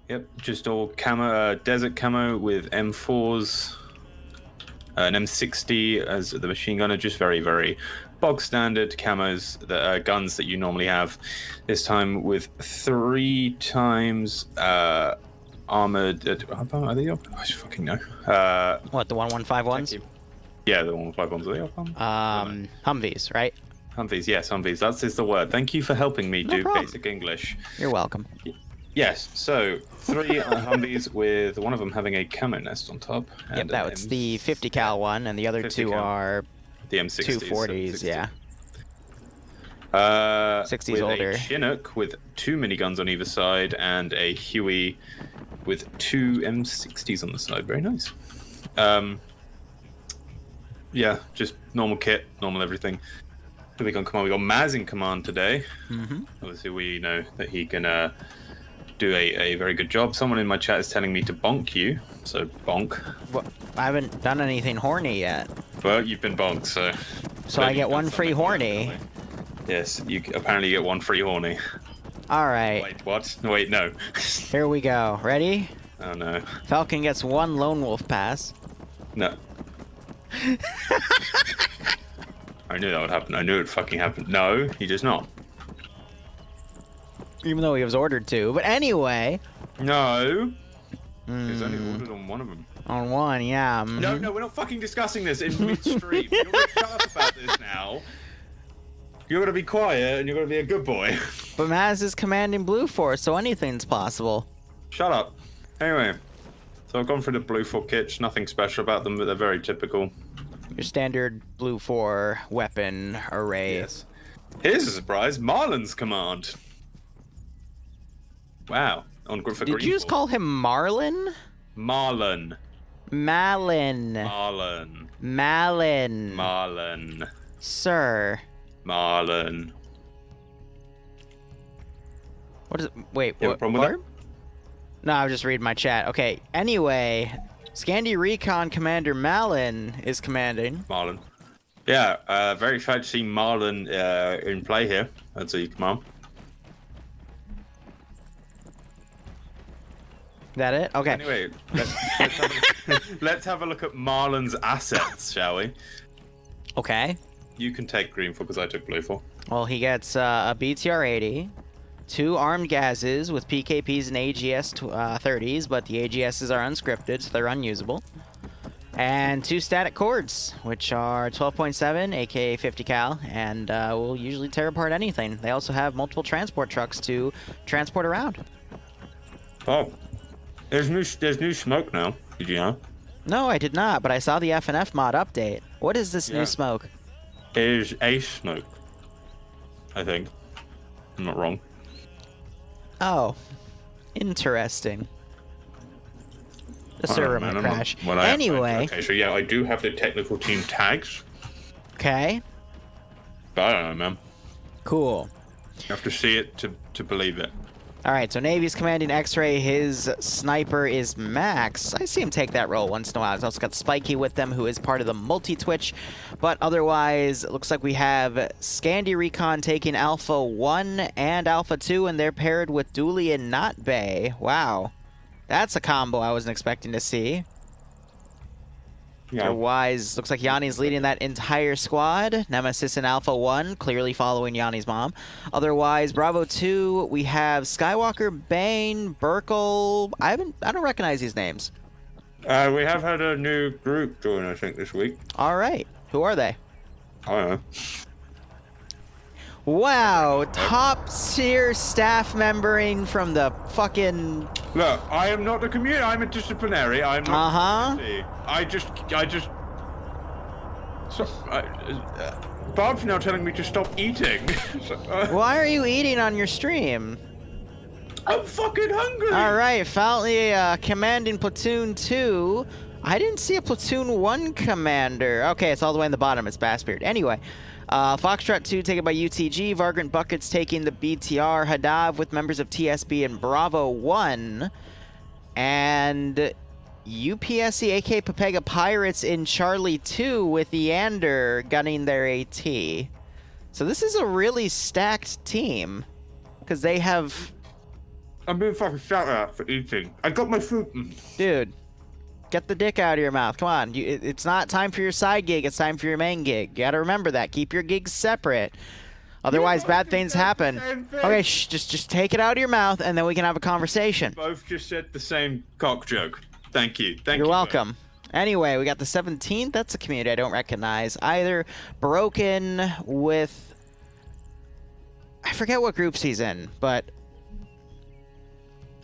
Yep, just all camo, desert camo with M4s, an M60 as the machine gunner. Just very, very bog standard camos, the guns that you normally have. This time with 3 times armored. Are they up? I just fucking know. What, the 1151s? Yeah, the 151s. Are they up? Humvees, right? Humvees, yes, Humvees. That is the word. Thank you for helping me do problem. basic English. You're welcome. Yes, so 3 Humvees with one of them having a camo nest on top. Yep, that's the 50 cal one, and the other 2 are the M60s. 240s, yeah. 60s with older. A Chinook with 2 miniguns on either side and a Huey with 2 M60s on the side. Very nice. Yeah, just normal kit, normal everything. Who we got in command? We got Maz in command today. Obviously, we know that he can do a very good job. Someone in my chat is telling me to bonk you, so bonk. What? I haven't done anything horny yet. Well, you've been bonked, so... So I get 1 free horny. Yes, you apparently get 1 free horny. Alright. Wait, what? Wait, no. Here we go. Ready? Oh, no. Falcon gets 1 lone wolf pass. No. I knew that would happen. I knew it would fucking happen. No, he does not. Even though he was ordered to. But anyway. No. He's only ordered on 1 of them. On 1, yeah. No, we're not fucking discussing this in midstream. You're gonna shut up about this now. You're gonna be quiet and you're gonna be a good boy. But Maz is commanding Blue Force, so anything's possible. Shut up. Anyway, so I've gone through the Blue 4 kits. Nothing special about them, but they're very typical. Your standard Blue 4 weapon array. Yes. Here's a surprise. Marlon's command. Wow. Did you just call him Marlin? Marlon. Malin. Marlon. Malin. Marlon. Sir. Marlon. What is it? Wait, You have a problem with that? No, I was just reading my chat. Okay, anyway, Scandi Recon Commander Malin is commanding. Marlon. Yeah, very excited to see Marlon in play here. That's a command. That it? Okay. Anyway, let's have a look at Marlon's assets, shall we? Okay. You can take green for because I took blue for. Well, he gets a BTR-80, 2 armed gases with PKPs and AGS 30s, but the AGSs are unscripted, so they're unusable. And 2 static cords, which are 12.7, aka 50 cal, and will usually tear apart anything. They also have multiple transport trucks to transport around. Oh, there's new smoke now. Did you know? No, I did not, but I saw the FNF mod update. What is this new smoke? It is ace smoke. I think. I'm not wrong. Oh, interesting. The server might crash. Anyway. Okay, so yeah, I do have the technical team tags. Okay. But I don't know, man. Cool. You have to see it to believe it. Alright, so Navy's commanding X-Ray. His sniper is Max. I see him take that role once in a while. He's also got Spiky with them, who is part of the multi-twitch. But otherwise, it looks like we have Scandi Recon taking Alpha 1 and Alpha 2, and they're paired with Dooley and Not Bay. Wow. That's a combo I wasn't expecting to see. Yeah. Otherwise, looks like Yanni's leading that entire squad. Nemesis and Alpha 1, clearly following Yanni's mom. Otherwise, Bravo 2, we have Skywalker, Bane, Burkle. I don't recognize these names. We have had a new group join, I think, this week. All right. Who are they? I don't know. Wow, top tier staff membering from the fucking... Look, I am not a community. I'm a disciplinary. I'm not a community. I just... So, Bob's now telling me to stop eating. Why are you eating on your stream? I'm fucking hungry. All right, Faltley commanding Platoon 2. I didn't see a Platoon 1 commander. Okay, it's all the way in the bottom. It's Bassbeard. Anyway, Foxtrot 2 taken by UTG. Vagrant Buckets taking the BTR. Hadav with members of TSB and Bravo 1. And UPSC AK Papega Pirates in Charlie 2 with Eander gunning their AT. So this is a really stacked team. Because they have I'm being fucking shouted at for eating. I got my food. Dude, get the dick out of your mouth. Come on. It's not time for your side gig. It's time for your main gig. You gotta remember that. Keep your gigs separate. Otherwise, bad things happen. Okay, just take it out of your mouth, and then we can have a conversation. Both just said the same cock joke. Thank you. You're welcome. Anyway, we got the 17th. That's a community I don't recognize either. Broken with... I forget what groups he's in, but...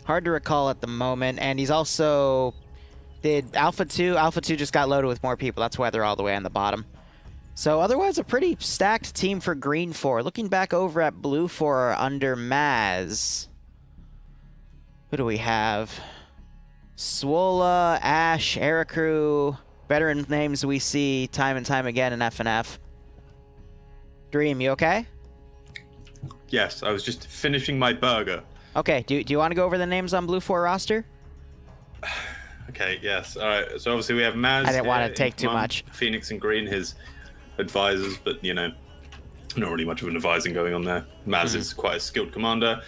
hard to recall at the moment. And he's also... did Alpha 2. Alpha 2 just got loaded with more people. That's why they're all the way on the bottom. So otherwise, a pretty stacked team for Green 4. Looking back over at Blue 4 under Maz. Who do we have? Swola, Ash, Ericrew. Veteran names we see time and time again in FNF. Dream, you okay? Yes, I was just finishing my burger. Okay, do you want to go over the names on Blue 4 roster? Okay, yes. All right, so obviously we have Maz. I didn't want to take too much. Phoenix and Green, his advisors, but, you know, not really much of an advising going on there. Maz is quite a skilled commander.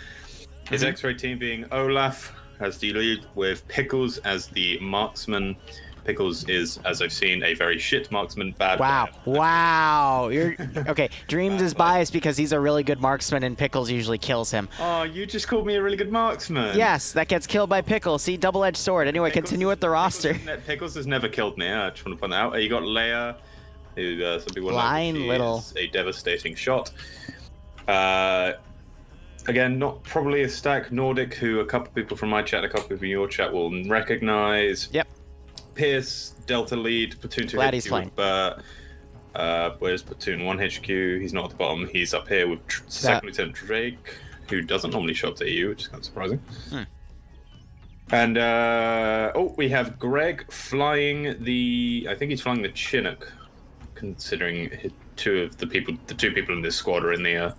His X-ray team being Olaf as the lead, with Pickles as the marksman. Pickles is, as I've seen, a very shit marksman. Bad. Wow. You're okay. Dreams is biased because he's a really good marksman, and Pickles usually kills him. Oh, you just called me a really good marksman. Yes, that gets killed by Pickles. See, double-edged sword. Anyway, continue with the roster. Pickles has never killed me. I just want to point that out. You got Leia, who some people Blind like. little. Is a devastating shot. Again, not probably a stack. Nordic, who a couple people from my chat, a couple people in your chat will recognize. Yep. Pierce, Delta lead, Platoon 2 Glad HQ he's playing. Where's Platoon 1 HQ? He's not at the bottom. He's up here with Second Lieutenant Drake, who doesn't normally show up to EU, which is kind of surprising. And, we have Greg flying the... I think he's flying the Chinook, considering the two people in this squad are in the...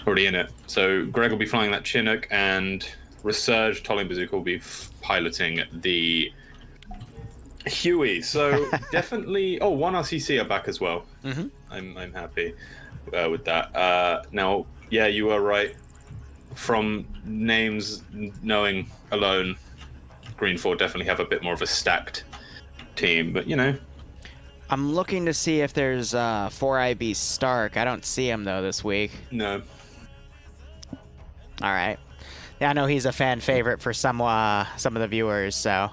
already in it. So Greg will be flying that Chinook, and Resurge, Tolling Bazooka will be piloting the Huey. So definitely... Oh, one RCC are back as well. I'm happy with that. Now, yeah, you are right. From names knowing alone, Green 4 definitely have a bit more of a stacked team, but you know. I'm looking to see if there's 4IB Stark. I don't see him though this week. No. All right. Yeah, I know he's a fan favorite for some of the viewers, so.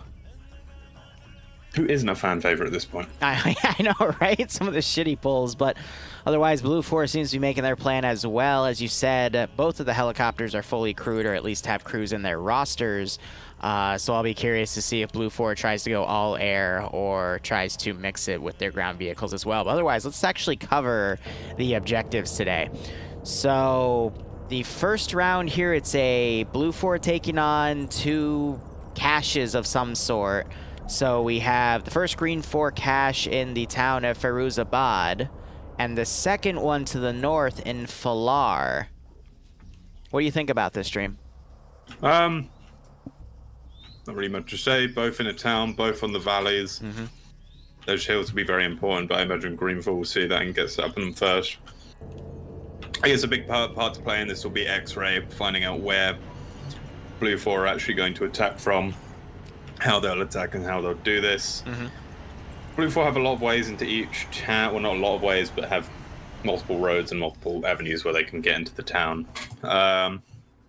Who isn't a fan favorite at this point? I know, right? Some of the shitty pulls, but otherwise, Blue 4 seems to be making their plan as well. As you said, both of the helicopters are fully crewed, or at least have crews in their rosters. So I'll be curious to see if Blue 4 tries to go all air or tries to mix it with their ground vehicles as well. But otherwise, let's actually cover the objectives today. So the first round here, it's a Blue 4 taking on 2 caches of some sort. So we have the first Green 4 cache in the town of Firuzabad, and the second one to the north in Falar. What do you think about this, Dream? Not really much to say. Both in a town, both on the valleys. Those hills will be very important, but I imagine Green 4 will see that and get set up on them first. I guess a big part to play in this will be X-Ray, finding out where Blue 4 are actually going to attack from, how they'll attack and how they'll do this. Blue 4 have a lot of ways into each town. Well, not a lot of ways, but have multiple roads and multiple avenues where they can get into the town.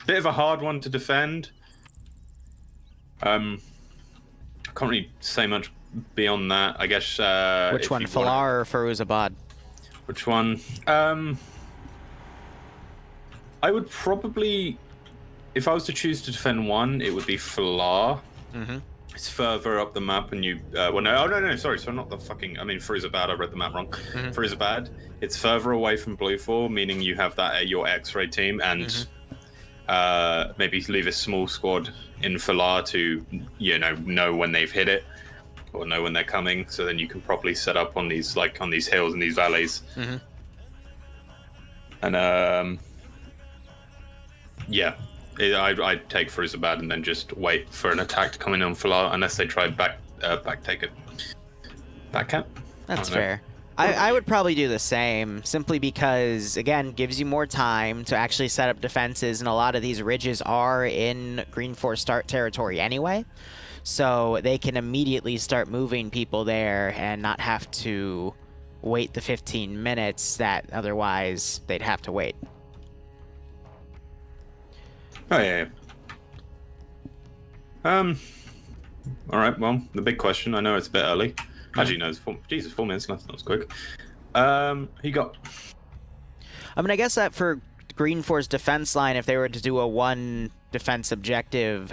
Bit of a hard one to defend. I can't really say much beyond that. I guess... Which one, Falar or Firuzabad? Which one? I would probably... If I was to choose to defend one, it would be Falar. It's further up the map, and you... sorry, not the fucking... I mean, Firuzabad, I read the map wrong. Firuzabad, it's further away from Blue 4, meaning you have that at your X-Ray team, and maybe leave a small squad in Falar to, you know when they've hit it, or know when they're coming, so then you can properly set up on these, on these hills and these valleys. And, yeah. I'd take Firuzabad and then just wait for an attack to come in on Falar, unless they try back take it. Back cap? That's fair. I would probably do the same, simply because, again, gives you more time to actually set up defenses, and a lot of these ridges are in Green Force start territory anyway, so they can immediately start moving people there and not have to wait the 15 minutes that otherwise they'd have to wait. Oh, yeah. All right, well, the big question, I know it's a bit early. Actually, no, it's 4 minutes left. That was quick. Who you got? I mean, I guess that for Green Force defense line, if they were to do a one defense objective,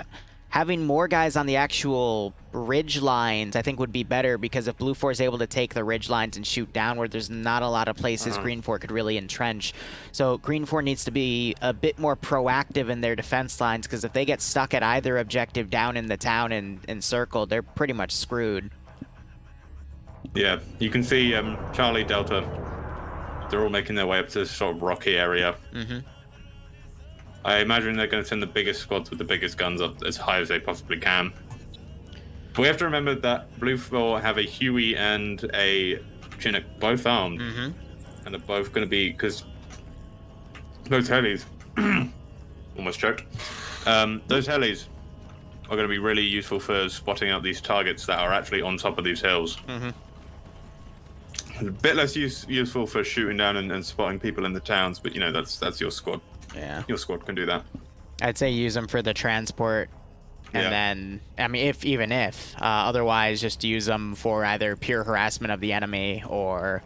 having more guys on the actual ridge lines, I think would be better, because if Blue Force is able to take the ridge lines and shoot downward, there's not a lot of places Green Force could really entrench. So Green Force needs to be a bit more proactive in their defense lines, because if they get stuck at either objective down in the town and encircled, they're pretty much screwed. Yeah, you can see Charlie, Delta, they're all making their way up to this sort of rocky area. Mm-hmm. I imagine they're going to send the biggest squads with the biggest guns up as high as they possibly can. But we have to remember that Blue Force have a Huey and a Chinook both armed. Mm-hmm. And they're both going to be, because those helis, almost choked, those helis are going to be really useful for spotting out these targets that are actually on top of these hills. Mm-hmm. A bit less useful for shooting down and spotting people in the towns, but you know, that's your squad. Yeah. Your squad can do that. I'd say use them for the transport, and then, I mean, even if, otherwise just use them for either pure harassment of the enemy or...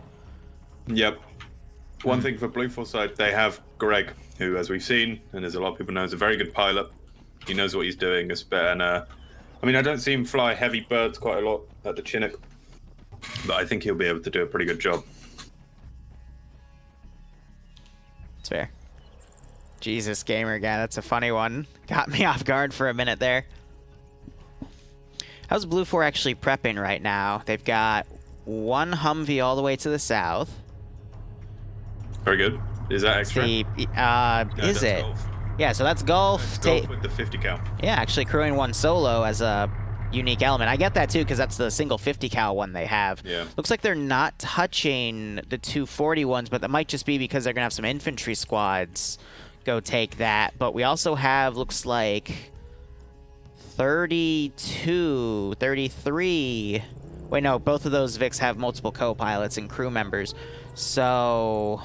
Yep. One thing for Blue Force side, they have Greg, who, as we've seen, and as a lot of people know, is a very good pilot. He knows what he's doing. And I mean, I don't see him fly heavy birds quite a lot at the Chinook, but I think he'll be able to do a pretty good job. It's fair. Jesus, gamer guy, that's a funny one. Got me off guard for a minute there. How's Blue 4 actually prepping right now? They've got one Humvee all the way to the south. Very good. Is that extra? No, is it? Golf. Yeah, so that's Golf. Golf with the 50 cal. Yeah, actually crewing one solo as a unique element. I get that too, because that's the single 50 cal one they have. Yeah. Looks like they're not touching the 240 ones, but that might just be because they're going to have some infantry squads go take that. But we also have, looks like, 32, 33. Wait, no, both of those Vics have multiple co-pilots and crew members. So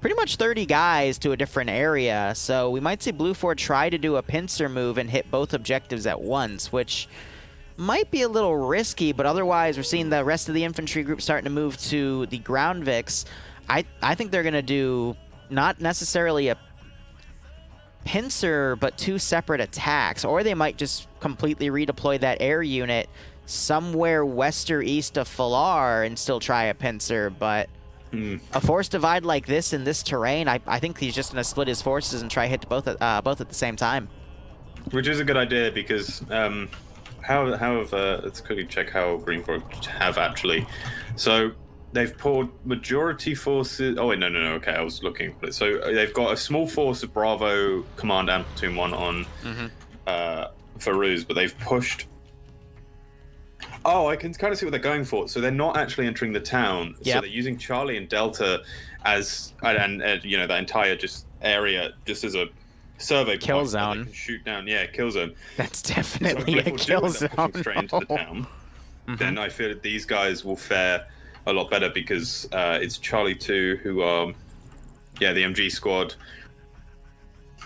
pretty much 30 guys to a different area. So we might see Blue 4 try to do a pincer move and hit both objectives at once, which might be a little risky, but otherwise we're seeing the rest of the infantry group starting to move to the ground Vics. I think they're going to do not necessarily a pincer, but two separate attacks, or they might just completely redeploy that air unit somewhere west or east of Falar and still try a pincer. But a force divide like this in this terrain, I think he's just going to split his forces and try hit both at the same time. Which is a good idea, because let's quickly check how Green Force have actually. So they've poured majority forces. Oh wait, no. Okay, I was looking. So they've got a small force of Bravo Command and Platoon 1 on Farouz, but they've pushed. Oh, I can kind of see what they're going for. So they're not actually entering the town. Yep. So they're using Charlie and Delta as and you know, that entire just area just as a survey kill point zone. They can shoot down. Yeah, kill zone. That's definitely a kill zone. Straight into the town. Then I feel that these guys will fare a lot better, because it's Charlie 2 who are, the MG squad.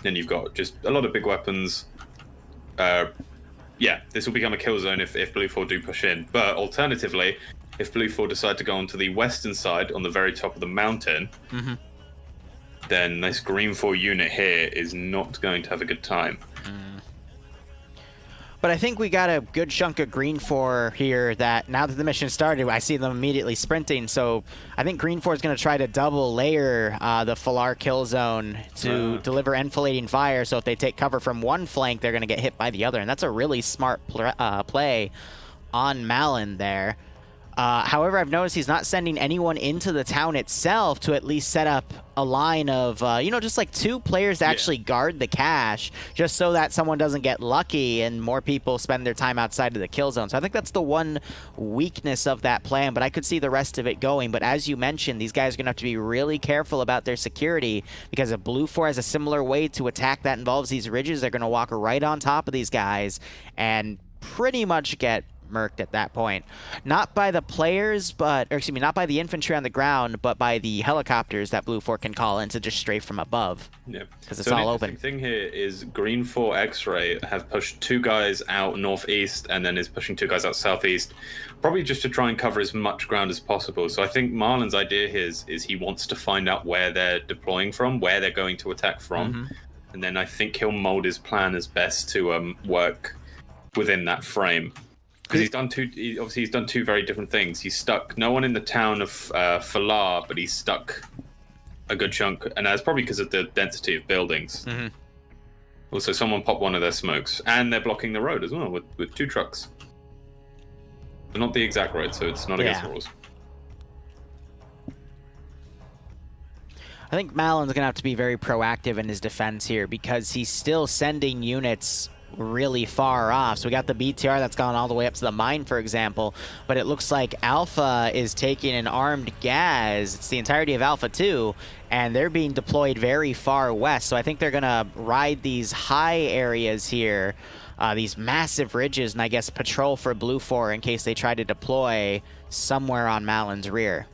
Then you've got just a lot of big weapons. This will become a kill zone if Blue 4 do push in. But alternatively, if Blue 4 decide to go onto the western side on the very top of the mountain, then this Green 4 unit here is not going to have a good time. But I think we got a good chunk of Green 4 here that now that the mission started, I see them immediately sprinting. So I think Green 4 is going to try to double layer the Falar kill zone to deliver enfilading fire. So if they take cover from one flank, they're going to get hit by the other. And that's a really smart play on Malin there. However, I've noticed he's not sending anyone into the town itself to at least set up a line of, you know, just like 2 players to actually guard the cache, just so that someone doesn't get lucky and more people spend their time outside of the kill zone. So I think that's the one weakness of that plan, but I could see the rest of it going. But as you mentioned, these guys are going to have to be really careful about their security, because if Blue 4 has a similar way to attack that involves these ridges, they're going to walk right on top of these guys and pretty much get murked at that point. Not by the players, but, or excuse me, not by the infantry on the ground, but by the helicopters that Blue 4 can call in to just strafe from above. Yeah. Because it's all open. The thing here is Green 4 X-Ray have pushed 2 guys out northeast and then is pushing 2 guys out southeast, probably just to try and cover as much ground as possible. So I think Marlon's idea here is he wants to find out where they're deploying from, where they're going to attack from, and then I think he'll mold his plan as best to work within that frame. Because he's done 2 very different things. He's stuck no one in the town of Falar, but he's stuck a good chunk, and that's probably because of the density of buildings. Also, someone popped one of their smokes, and they're blocking the road as well with 2 trucks. But not the exact road, so it's not against the rules. I think Malon's going to have to be very proactive in his defense here, because he's still sending units really far off. So we got the BTR that's gone all the way up to the mine, for example, but it looks like Alpha is taking an armed Gaz. It's the entirety of Alpha 2, and they're being deployed very far west. So I think they're gonna ride these high areas here, these massive ridges, and I guess patrol for Blue 4 in case they try to deploy somewhere on Malon's rear.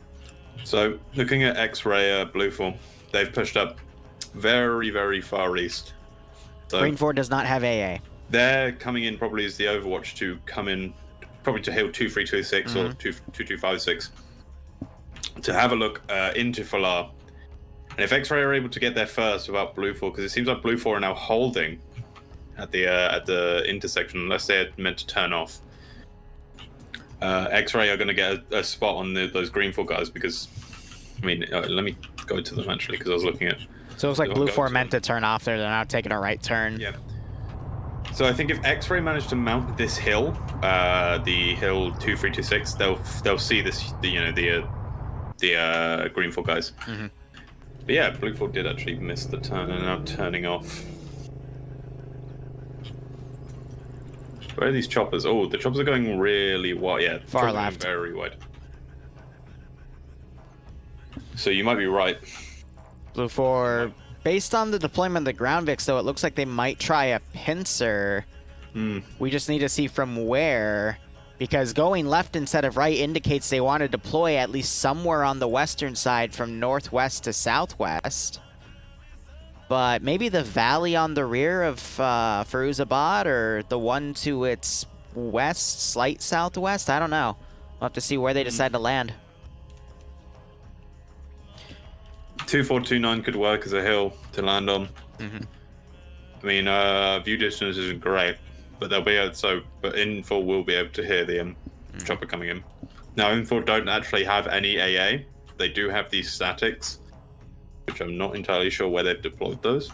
So looking at X-Ray Blue 4, they've pushed up very, very far east. So Green 4 does not have AA. They're coming in probably as the Overwatch to come in, probably to heal 2326 or 2256, to have a look into Falar. And if X-Ray are able to get there first without Blue 4, because it seems like Blue 4 are now holding at the intersection, unless they're meant to turn off. X-Ray are going to get a spot on those Green 4 guys, because, I mean, let me go to them actually, because I was looking at... So it looks like Blue 4 meant to turn off there. They're now taking a right turn. Yeah. So I think if X-Ray managed to mount this hill, the hill 2326, they'll see this, the Green 4 guys. But yeah, Blue 4 did actually miss the turn and are now turning off. Where are these choppers? Oh, the choppers are going really wide. Yeah, far left. Very wide. So you might be right. Blue 4, based on the deployment of the ground Vix, though, it looks like they might try a pincer. We just need to see from where, because going left instead of right indicates they want to deploy at least somewhere on the western side from northwest to southwest. But maybe the valley on the rear of Firuzabad, or the one to its west, slight southwest? I don't know. We'll have to see where they decide to land. 2429 could work as a hill to land on. I mean, view distance isn't great, but they'll be able to, but Info will be able to hear the chopper coming in. Now, Info don't actually have any AA. They do have these statics, which I'm not entirely sure where they've deployed those.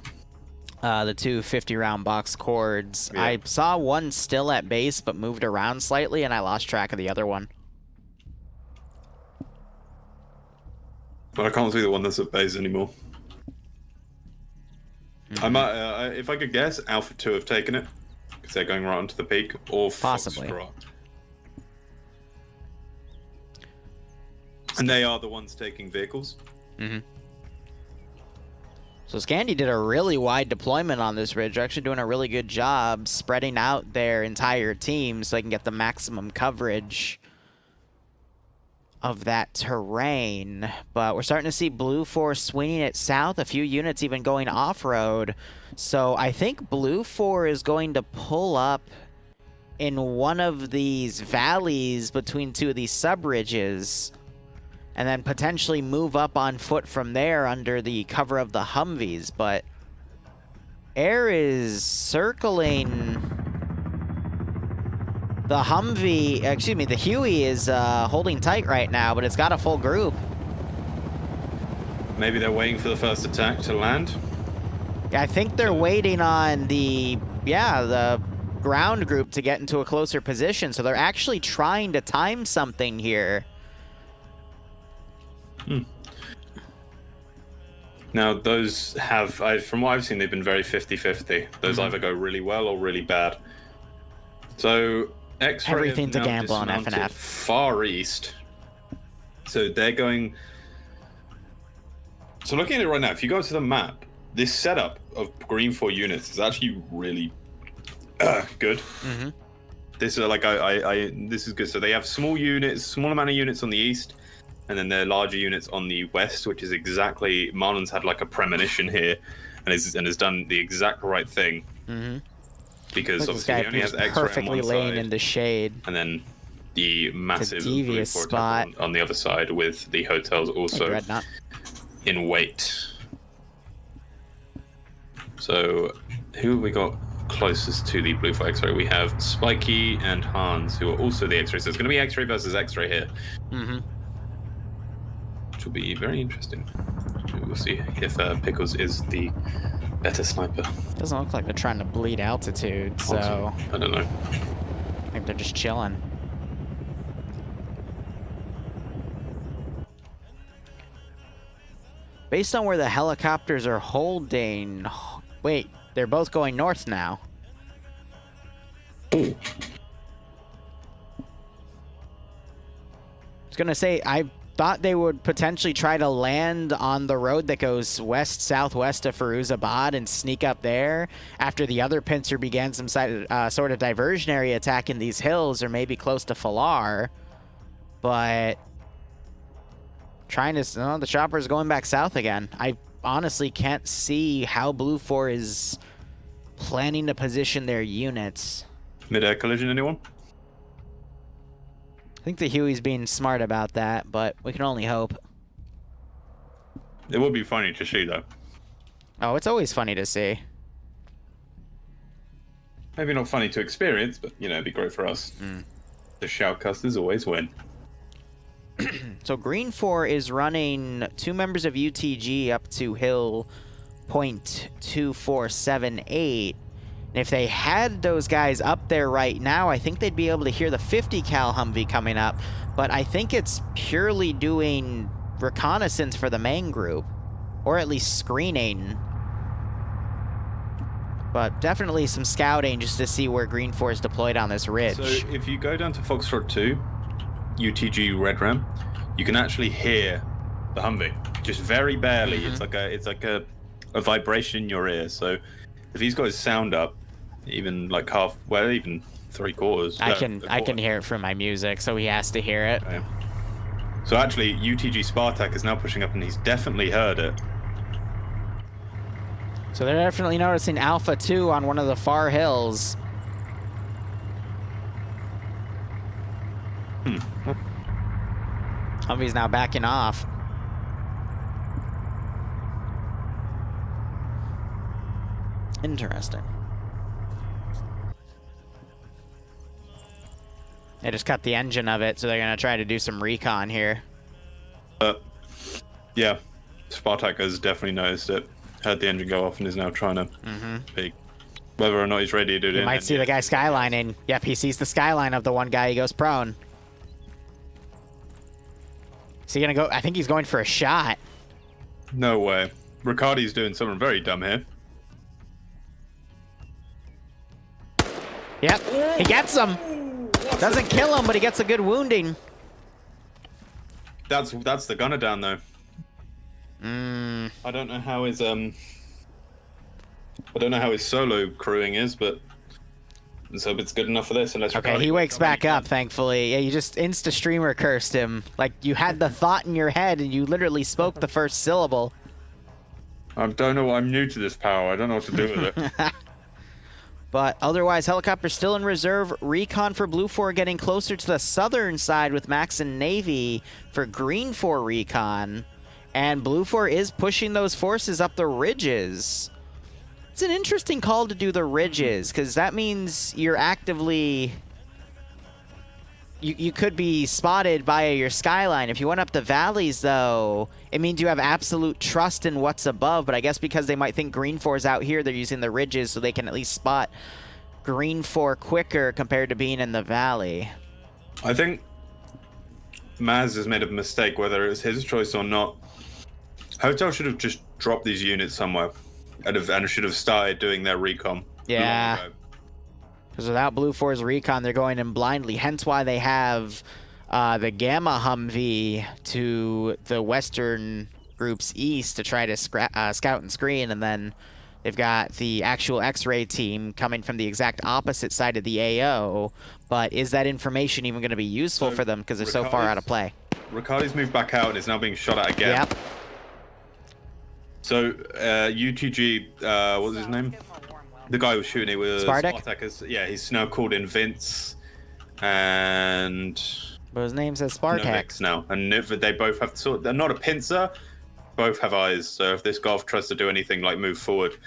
The 2 50-round box cords. Yeah. I saw one still at base, but moved around slightly, and I lost track of the other one. But I can't see the one that's at base anymore. I might, if I could guess, Alpha 2 have taken it, because they're going right onto the peak, or possibly. Foxtrot. And they are the ones taking vehicles. So Scandi did a really wide deployment on this ridge. They're actually doing a really good job spreading out their entire team so they can get the maximum coverage of that terrain. But we're starting to see Blue 4 swinging it south, a few units even going off-road. So I think Blue 4 is going to pull up in one of these valleys between 2 of these sub-ridges, and then potentially move up on foot from there under the cover of the Humvees. But Air is circling the Humvee, excuse me, the Huey is holding tight right now, but it's got a full group. Maybe they're waiting for the first attack to land? Yeah, I think they're waiting on the ground group to get into a closer position. So they're actually trying to time something here. Now, those have, from what I've seen, they've been very 50-50. Those either go really well or really bad. So, X-Ray Everything's a gamble on dismounted FNF. far east. So they're going... So looking at it right now, if you go to the map, this setup of green 4 units is actually really good. This is this is good. So they have small amount of units on the east, and then their larger units on the west, which is exactly... Marlon's had like a premonition here, and has done the exact right thing. Because obviously he only has X-ray perfectly on one laying side, in the shade. and then the massive devious blue spot on the other side, with the hotels also in weight. So who have we got closest to the blue 4 X-ray? We have Spiky and Hans, who are also the X-ray. So it's going to be X-ray versus X-ray here. Which will be very interesting. We'll see if Pickles is the better sniper. Doesn't look like they're trying to bleed altitude, so... I don't know. I think they're just chilling. Based on where the helicopters are holding... Wait, they're both going north now. I was gonna say, I thought they would potentially try to land on the road that goes west-southwest of Firuzabad and sneak up there after the other pincer began some sort of diversionary attack in these hills, or maybe close to Falar. But trying to... Oh, the chopper's going back south again. I honestly can't see how Blue 4 is planning to position their units. Mid-air collision, anyone? I think the Huey's being smart about that, but we can only hope. It would be funny to see, though. Oh, it's always funny to see. Maybe not funny to experience, but, you know, it'd be great for us. The shoutcasters always win. So Green 4 is running 2 members of UTG up to hill .2478. And if they had those guys up there right now, I think they'd be able to hear the 50 cal Humvee coming up. But I think it's purely doing reconnaissance for the main group, or at least screening. But definitely some scouting just to see where Green 4 is deployed on this ridge. So if you go down to Foxtrot 2, UTG Red Ram, you can actually hear the Humvee, just very barely. It's like a vibration in your ear. So if these guys sound up, even like half, well, even 3/4. I can hear it from my music, so he has to hear it. Okay. So actually, UTG Spartak is now pushing up, and he's definitely heard it. So they're definitely noticing Alpha 2 on one of the far hills. Humvee's now backing off. Interesting. They just cut the engine of it, so they're going to try to do some recon here. Yeah, Spartak has definitely noticed it. Heard the engine go off and is now trying to peek. Whether or not he's ready to do it. You might see the guy skylining. Yep, he sees the skyline of the one guy. He goes prone. Is he going to go? I think he's going for a shot. No way. Riccardi's doing something very dumb here. Yep, he gets him. Doesn't kill him, but he gets a good wounding. That's the gunner down though. I don't know how his solo crewing is, but let's hope it's good enough for this. Unless okay, he wakes back up, thankfully. Yeah, you just insta-streamer cursed him. Like, you had the thought in your head and you literally spoke the first syllable. I don't know. I'm new to this power. I don't know what to do with it. But otherwise, helicopter's still in reserve. Recon for Blue 4 getting closer to the southern side with Max and Navy for Green 4 recon. And Blue 4 is pushing those forces up the ridges. It's an interesting call to do the ridges, because that means you're actively... You could be spotted by your skyline. If you went up the valleys, though, it means you have absolute trust in what's above. But I guess because they might think Green 4 is out here, they're using the ridges so they can at least spot Green 4 quicker compared to being in the valley. I think Maz has made a mistake, whether it's his choice or not. Hotel should have just dropped these units somewhere and should have started doing their recon. Yeah. Because without Blue 4's recon, they're going in blindly. Hence why they have the Gamma Humvee to the Western group's east to try to scout and screen, and then they've got the actual X-ray team coming from the exact opposite side of the AO. But is that information even going to be useful for them because they're so far out of play? Riccardi's moved back out and is now being shot at again. Yep. So UTG, what was his name? The guy who was shooting it was Spartak. Yeah, he's now called in Vince and... But his name says Spartak. now, and they both have they're not a pincer, both have eyes. So if this Golf tries to do anything like move forward,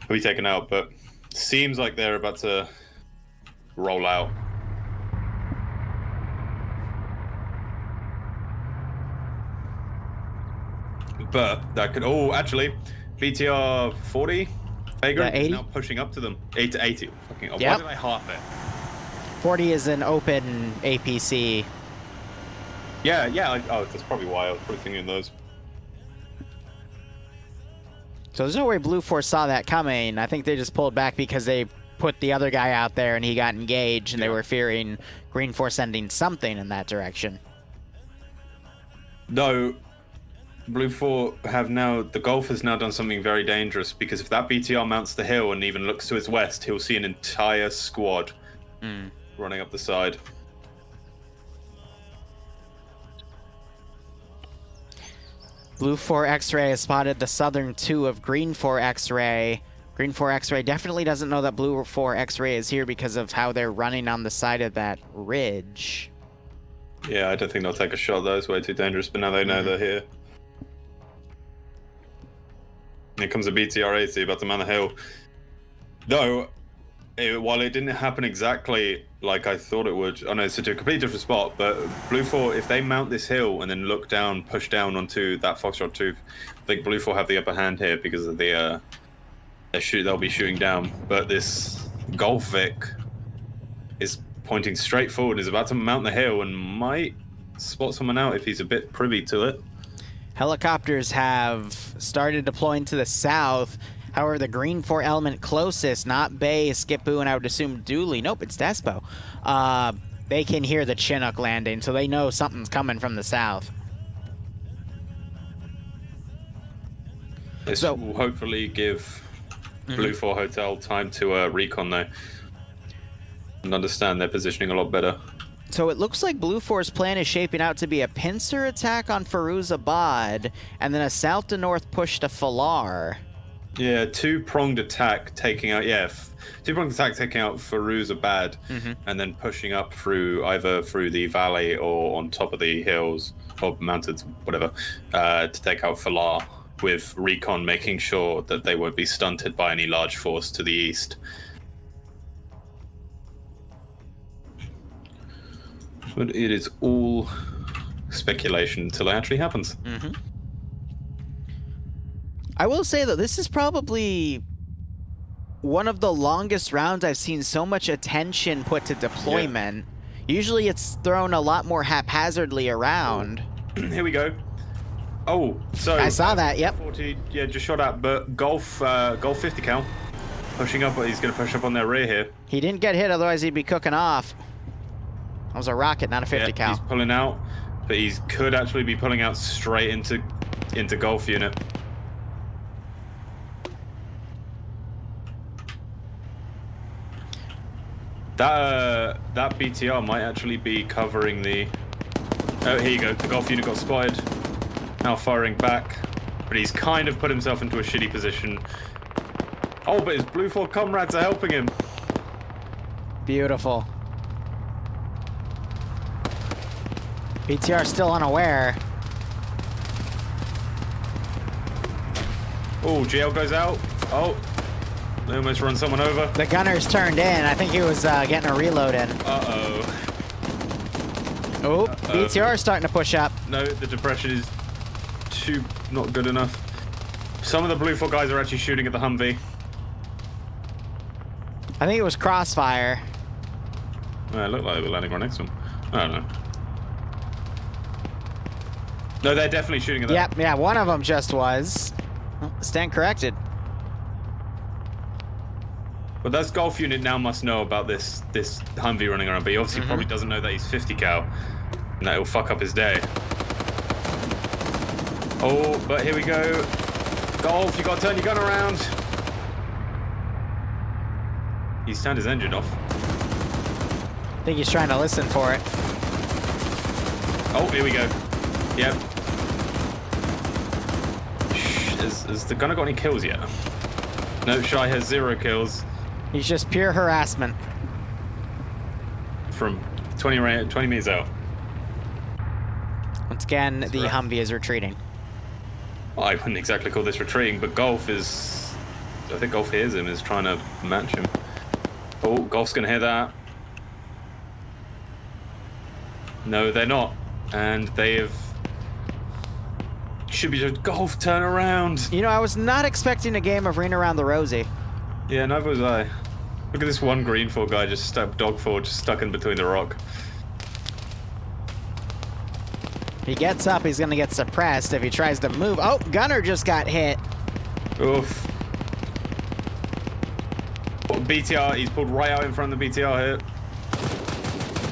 he'll be taken out. But seems like they're about to roll out. But that could actually BTR 40. Vagrant is now pushing up to them. 8 to 80. Fucking, why did I half it? 40 is an open APC. Yeah. That's probably why I was probably thinking those. So there's no way Blue Force saw that coming. I think they just pulled back because they put the other guy out there and he got engaged, and they were fearing Green Force sending something in that direction. No. Blue 4 have now... The Golf has now done something very dangerous, because if that BTR mounts the hill and even looks to his west, he'll see an entire squad running up the side. Blue 4 X-Ray has spotted the southern 2 of Green 4 X-Ray. Green 4 X-Ray definitely doesn't know that Blue 4 X-Ray is here because of how they're running on the side of that ridge. Yeah, I don't think they'll take a shot though. It's way too dangerous, but now they know they're here. Here comes a BTR 80 about to man the hill. Though, while it didn't happen exactly like I thought it would, I know it's a completely different spot, but Blue 4, if they mount this hill and then look down, push down onto that Foxtrot 2, I think Blue 4 have the upper hand here because of the they'll be shooting down. But this Golf Vic is pointing straight forward, is about to mount the hill and might spot someone out if he's a bit privy to it. Helicopters have started deploying to the south. However, the Green 4 element closest, not Bay, Skipoo, and I would assume Dooley. Nope, it's Despo. They can hear the Chinook landing, so they know something's coming from the south. This will hopefully give Blue 4 Hotel time to recon, though, and understand their positioning a lot better. So it looks like Blue 4's plan is shaping out to be a pincer attack on Firuzabad, and then a south to north push to Falar. Yeah, two-pronged attack taking out, two-pronged attack taking out Firuzabad, and then pushing up through either through the valley or on top of the hills, or mountains, whatever, to take out Falar, with recon making sure that they won't be stunted by any large force to the east. But it is all speculation until it actually happens. I will say, though, this is probably one of the longest rounds I've seen so much attention put to deployment. Usually it's thrown a lot more haphazardly around. Here we go. Oh, so... I saw that, yep. 40, yeah, just shot at, but Golf 50 cal. Pushing up, he's going to push up on their rear here. He didn't get hit, otherwise he'd be cooking off. That was a rocket, not a 50 cal. He's pulling out, but he could actually be pulling out straight into Golf unit. That BTR might actually be covering the... Oh, here you go. The Golf unit got spotted. Now firing back, but he's kind of put himself into a shitty position. Oh, but his Blue 4 comrades are helping him. Beautiful. BTR still unaware. Oh, GL goes out. Oh, they almost run someone over. The gunner's turned in. I think he was getting a reload in. Uh-oh. Oh, BTR is starting to push up. No, the depression is too not good enough. Some of the Blue 4 guys are actually shooting at the Humvee. I think it was Crossfire. It looked like they were landing right next to him. I don't know. No, they're definitely shooting at that. Yep, yeah, one of them just was. Oh, stand corrected. But that golf unit now must know about this Humvee running around, but he obviously probably doesn't know that he's 50 cal, and that will fuck up his day. Oh, but here we go. Golf, you gotta turn your gun around. He's turned his engine off. I think he's trying to listen for it. Oh, here we go. Yep. Has the gunner got any kills yet? No, Shy has 0 kills. He's just pure harassment. From 20 meters out. Once again, the Humvee is retreating. I wouldn't exactly call this retreating, but Golf is... I think Golf hears him, is trying to match him. Oh, Golf's gonna hear that. No, they're not. And they have... Should be just Golf, turn around. You know, I was not expecting a game of Ring Around the Rosie. Yeah, neither was I. Look at this one Greenfield guy just stuck, Dogford, just stuck in between the rock. If he gets up, he's gonna get suppressed if he tries to move. Oh, Gunner just got hit. Oof. Oh, BTR, he's pulled right out in front of the BTR here.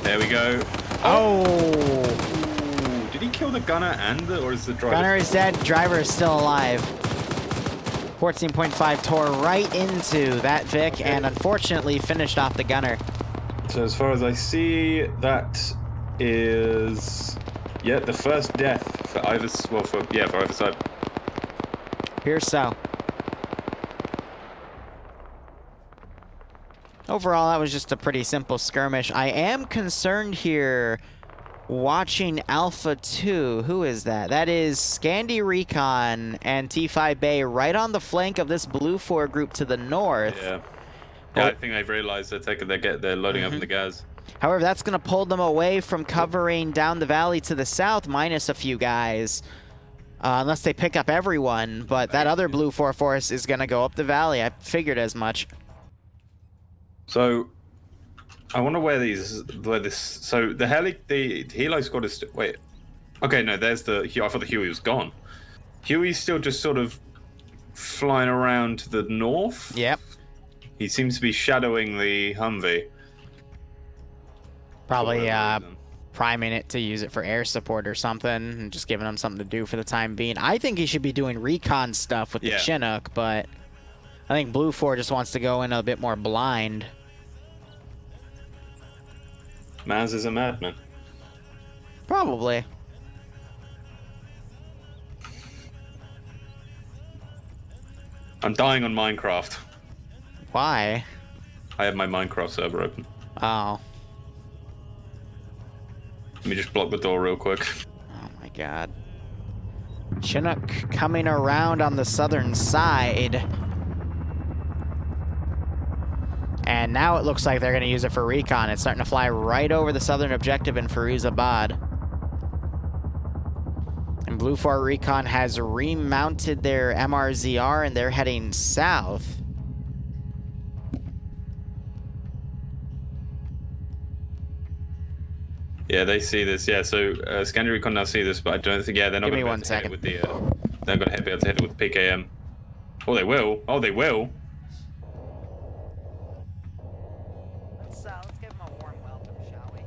There we go. Oh! Ooh, did he kill the gunner and the, or is the driver? Gunner is dead, driver is still alive. 14.5 tore right into that Vic, and unfortunately finished off the gunner. So as far as I see, that is, yeah, the first death for either, well, for either side. Appears so. Overall, that was just a pretty simple skirmish. I am concerned here watching Alpha 2. Who is that? That is Scandi Recon and T5 Bay right on the flank of this Blue 4 group to the north. Yeah. Yeah, I think they've realized they're loading up the gas. However, that's going to pull them away from covering down the valley to the south, minus a few guys. Unless they pick up everyone, but that other Blue 4 force is going to go up the valley. I figured as much. So, I wonder where this, so the helo squad is, wait. Okay, no, there's I thought the Huey was gone. Huey's still just sort of flying around to the north. Yep. He seems to be shadowing the Humvee. Probably priming it to use it for air support or something, and just giving him something to do for the time being. I think he should be doing recon stuff with the Chinook, but I think Blue 4 just wants to go in a bit more blind. Maz is a madman. Probably. I'm dying on Minecraft. Why? I have my Minecraft server open. Oh. Let me just block the door real quick. Oh my god. Chinook coming around on the southern side. And now it looks like they're going to use it for recon. It's starting to fly right over the southern objective in Firuzabad. And Blue 4 Recon has remounted their MRZR, and they're heading south. Yeah, they see this. Yeah, so Scandi Recon now see this, but I don't think. Yeah, they're not going to hit it with the. They're going to be able to hit it with the PKM. Oh, they will. Oh, they will. Let's give them a warm welcome, shall we?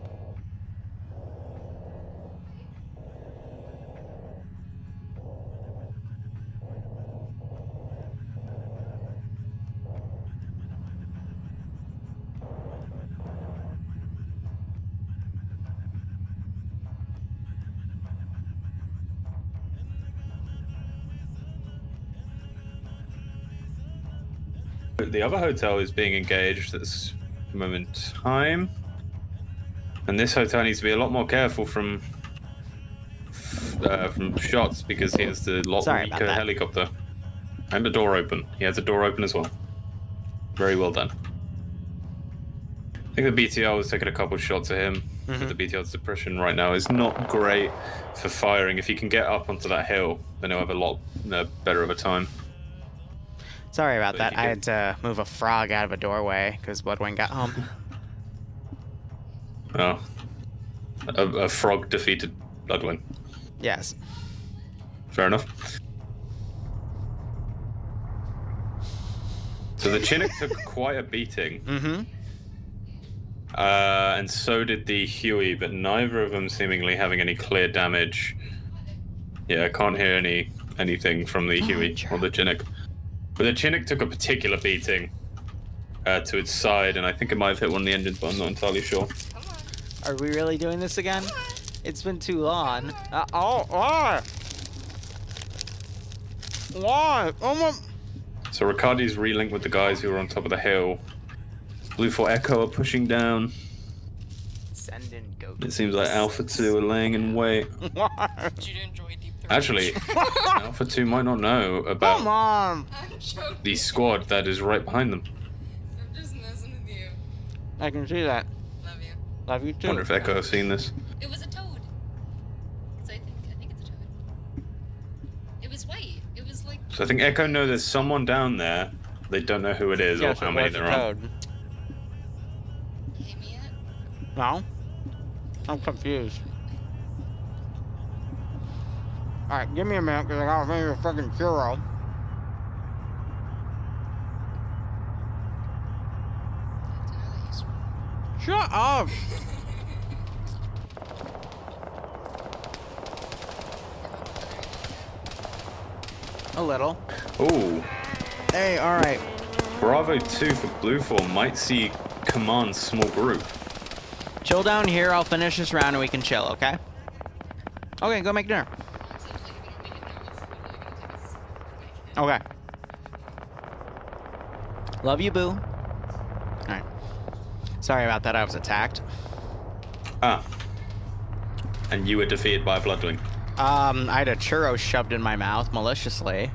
The other hotel is being engaged at this moment in time. And this hotel needs to be a lot more careful from shots because he has the lot weaker helicopter. And the door open. He has a door open as well. Very well done. I think the BTR was taking a couple of shots at him. But the BTR's suppression right now is not great for firing. If he can get up onto that hill, then he'll have a lot better of a time. Sorry about But that. I had to move a frog out of a doorway because Bloodwing got home. Oh. A frog defeated Bloodwing. Yes. Fair enough. So the Chinook took quite a beating. Mm-hmm. And so did the Huey, but neither of them seemingly having any clear damage. Yeah, I can't hear anything from the Huey or the Chinook. But the Chinook took a particular beating to its side, and I think it might have hit one of the engines, but I'm not entirely sure. Are we really doing this again? It's been too long. Why? Why? So Riccardi's relinked with the guys who are on top of the hill. Blue 4 Echo are pushing down. Send in goats. It seems like Alpha 2 are laying in wait. Did you enjoy Deep Throat? Actually, Alpha 2 might not know about Come on! I'm joking. the squad that is right behind them. I'm just messing with you. I can see that. Love you. Love you I too. wonder if Echo has seen this. It was a toad. So I think it's a toad. It was white. It was like. So I think Echo know there's someone down there. They don't know who it is Yes, or how it many was a there are. toad. You hit me yet? No? I'm confused. Alright, give me a minute, because I gotta finish a fucking churro. Shut up! A little. Oh, Hey, alright. Bravo 2 for Blue 4 might see command small group. Chill down here, I'll finish this round and we can chill, okay? Okay, go make dinner. Okay. Love you, boo. Alright. Sorry about that, I was attacked. Ah. And you were defeated by a Bloodwing. I had a churro shoved in my mouth maliciously.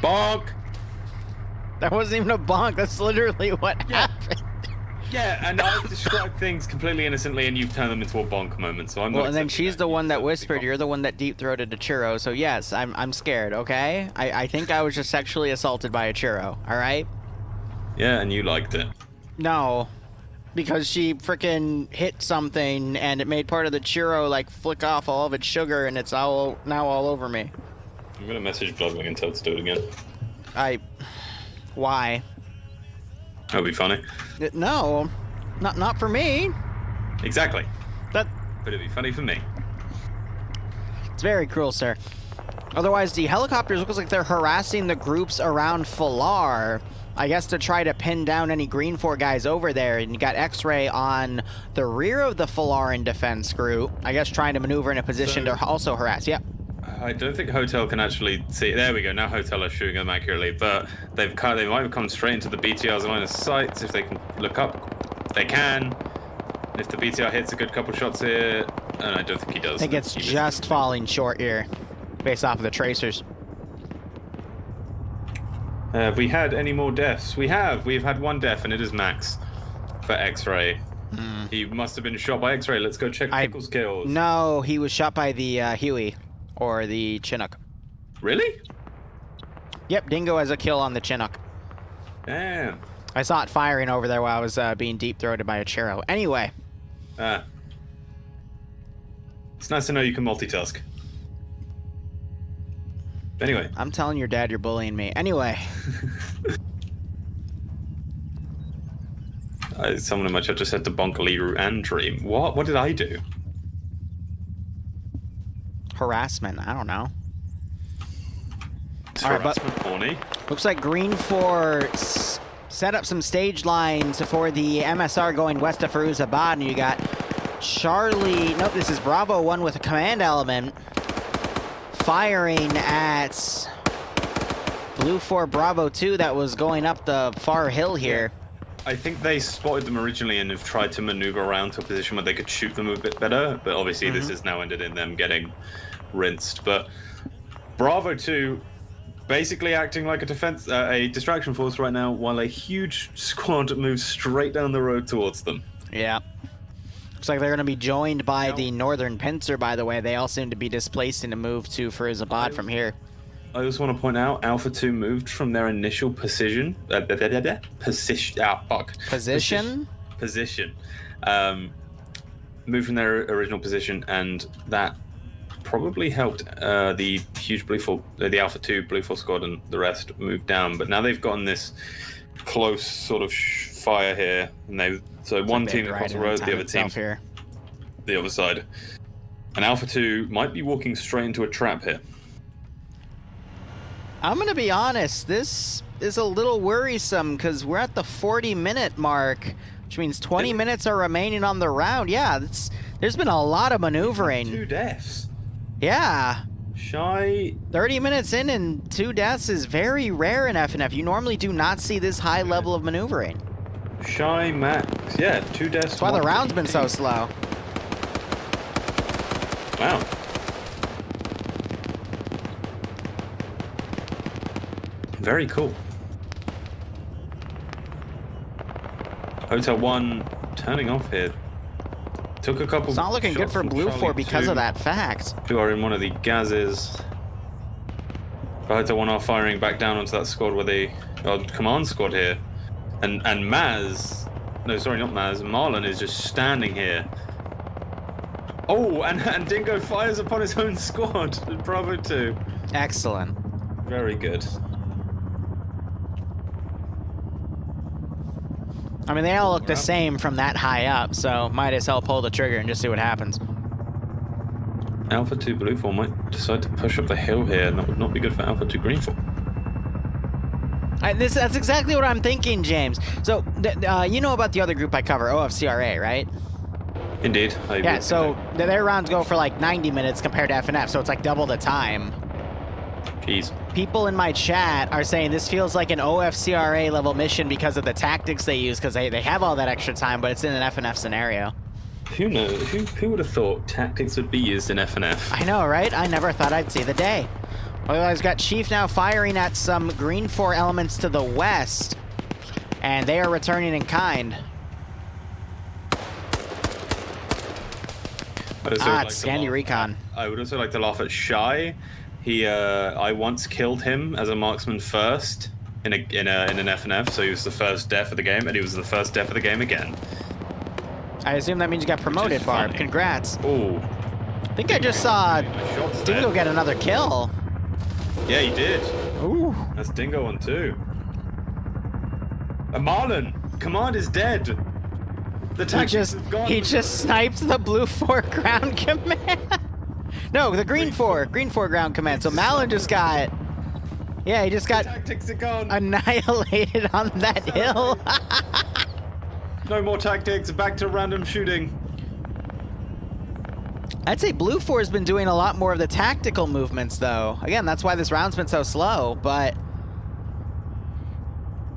Bonk! That wasn't even a bonk, that's literally what happened. Yeah, and I've described things completely innocently and you've turned them into a bonk moment, so I'm not Well, and then accepting she's the one that whispered, you're the one that deep-throated a churro, so yes, I'm scared, okay? I think I was just sexually assaulted by a churro, alright? Yeah, and you liked it. No, because she freaking hit something and it made part of the churro like flick off all of its sugar and it's now all over me. I'm gonna message Bloodwing and tell it to do it again. Why? That'll be funny. No, not for me. Exactly. That But it'd be funny for me. It's very cruel, sir. Otherwise, the helicopters looks like they're harassing the groups around Falar. I guess to try to pin down any Green 4 guys over there. And you got X-Ray on the rear of the Falaran defense group. I guess trying to maneuver in a position to also harass. Yep. I don't think Hotel can actually see. There we go. Now Hotel are shooting them accurately, but they might have come straight into the BTR's line of sight. If they can look up, they can. If the BTR hits a good couple shots here, and I don't think he does. I think it's just falling short here, based off of the tracers. Have we had any more deaths? We have. We've had one death, and it is Max for X-Ray. He must have been shot by X-Ray. Let's go check Pickle's kills. No, he was shot by the Huey, or the Chinook. Really? Yep, Dingo has a kill on the Chinook. Damn. I saw it firing over there while I was being deep-throated by a churro. Anyway. It's nice to know you can multitask. Anyway. I'm telling your dad you're bullying me. Anyway. Someone in my chat just said to bonk Liru and Dream. What? What did I do? Harassment. I don't know. It's All right, but harassment, horny. looks like Green 4 set up some stage lines for the MSR going west of Firuzabad, and you got Charlie. Nope, this is Bravo 1 with a command element firing at Blue 4 Bravo 2 that was going up the far hill here. I think they spotted them originally and have tried to maneuver around to a position where they could shoot them a bit better, but obviously this has now ended in them getting rinsed. But Bravo 2 basically acting like a distraction force right now, while a huge squad moves straight down the road towards them. Yeah. Looks like they're going to be joined by the Northern Pincer, by the way. They all seem to be displacing to move to Firuzabad from here. I also want to point out Alpha 2 moved from their initial position. Position? Position. Moved from their original position, and that probably helped the huge the Alpha 2 Blue 4 squad and the rest move down. But now they've gotten this close sort of fire here, and so one team across the road, the other team the other side. And Alpha 2 might be walking straight into a trap here. I'm going to be honest, this is a little worrisome because we're at the 40-minute mark, which means 20 minutes are remaining on the round. Yeah, there's been a lot of maneuvering. 2 deaths. Yeah. Shy. 30 minutes in and 2 deaths is very rare in FNF. You normally do not see this high level of maneuvering. Shy Max. Yeah, 2 deaths. That's why the round's been so slow. Wow. Very cool. Hotel 1 turning off here. Took a couple. It's not looking good for Blue 4 because of that fact. Who are in one of the gazes. But Hotel 1 are firing back down onto that squad where they command squad here. And Maz. No, sorry, not Maz. Marlon is just standing here. Oh, and Dingo fires upon his own squad. Bravo 2. Excellent. Very good. I mean, they all look the same from that high up, so might as well pull the trigger and just see what happens. Alpha 2 Blue 4 might decide to push up the hill here, and that would not be good for Alpha 2 Green 4. That's exactly what I'm thinking, James. So, you know about the other group I cover, OFCRA, right? Indeed. Yeah, so their rounds go for like 90 minutes compared to FNF, so it's like double the time. Jeez. People in my chat are saying this feels like an OFCRA level mission because of the tactics they use, because they have all that extra time, but it's in an FNF scenario. Who knows? Who would have thought tactics would be used in FNF? I know, right? I never thought I'd see the day. Otherwise, got Chief now firing at some Green 4 elements to the west, and they are returning in kind. It's Scandy Recon. I would also like to laugh at Shy. I once killed him as a marksman first in an FNF, so he was the first death of the game, and he was the first death of the game again. I assume that means you got promoted, Barb. Congrats. Ooh. I think I just saw Dingo get another kill. Yeah, he did. Ooh. That's Dingo on 2. And Marlon, Command is dead. The tactics have gone. He just sniped the Blue 4 ground command. No, the Green 4 ground command. So Malin just got, yeah, he just got tactics are gone. Annihilated on that hill. No more tactics, back to random shooting. I'd say Blue 4 has been doing a lot more of the tactical movements, though. Again, that's why this round's been so slow, but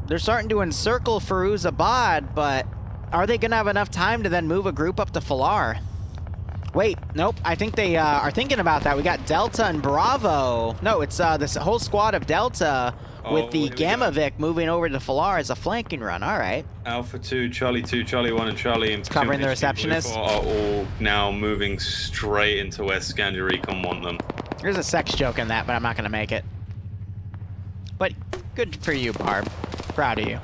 they're starting to encircle Firuzabad, but are they going to have enough time to then move a group up to Falar? Wait, nope, I think they are thinking about that. We got Delta and Bravo. No, it's this whole squad of Delta with the Gamma Vic moving over to Falar as a flanking run. All right. Alpha 2, Charlie 1, and Charlie and covering the receptionist are all now moving straight into where Scandy Recon want them. There's a sex joke in that, but I'm not going to make it. But good for you, Barb. Proud of you.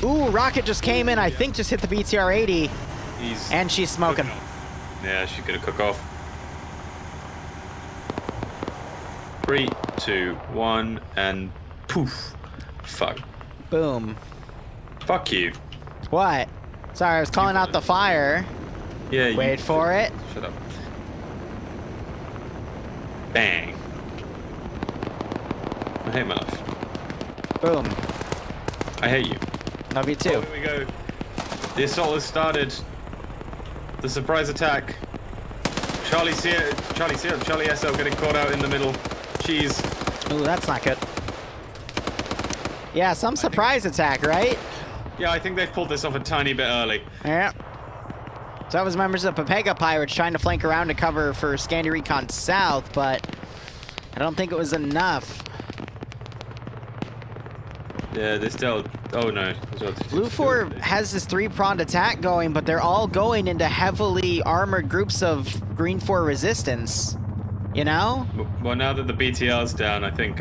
Ooh, Rocket just came in. I think just hit the BTR 80. And she's smoking. Yeah, she's gonna cook off. 3, 2, 1, and poof. Fuck. Boom. Fuck you. What? Sorry, I was calling out the fire. Yeah. Wait for it. Shut up. Bang. I hate my life. Boom. I hate you. Love you too. Oh, here we go. The assault has started. The surprise attack. Charlie SL getting caught out in the middle. Cheese. Ooh, that's not good. Yeah, some surprise attack, right? Yeah, I think they've pulled this off a tiny bit early. Yeah. So that was members of Pepega Pirates trying to flank around to cover for Scandy Recon South, but I don't think it was enough. Yeah, they still. Oh no. Blue 4 has this 3-pronged attack going, but they're all going into heavily armored groups of Green 4 resistance. You know? Well, now that the BTR's down, I think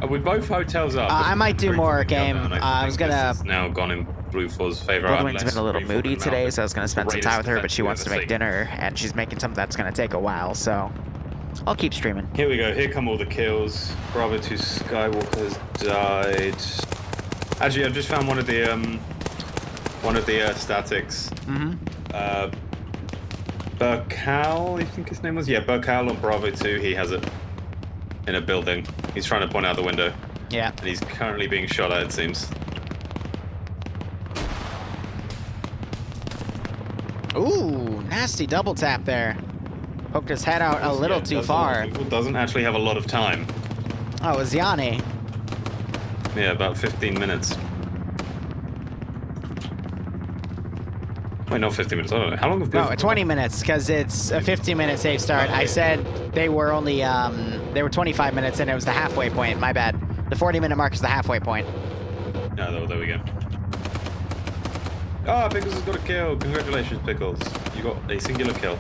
with both hotels up. I might do more game. I was gonna. This has now gone in Blue 4's favor. Bloodwing's been a little moody today, so I was gonna spend some time with her, but she wants to make dinner, and she's making something that's gonna take a while, so I'll keep streaming. Here we go. Here come all the kills. Bravo 2 Skywalker's died. Actually, I've just found one of the statics. Burkal, I think his name was. Yeah, Burkal on Bravo 2. He has it in a building. He's trying to point out the window. Yeah. And he's currently being shot at, it seems. Ooh, nasty double tap there. Poked his head out a little too far. Doesn't actually have a lot of time. Oh, it was Yanni. Yeah, about 15 minutes. Wait, not 15 minutes. I don't know. How long have No, 20 minutes, because it's a 15-minute safe start. I said they were only, they were 25 minutes, and it was the halfway point. My bad. The 40-minute mark is the halfway point. No, there we go. Ah, Pickles has got a kill. Congratulations, Pickles. You got a singular kill.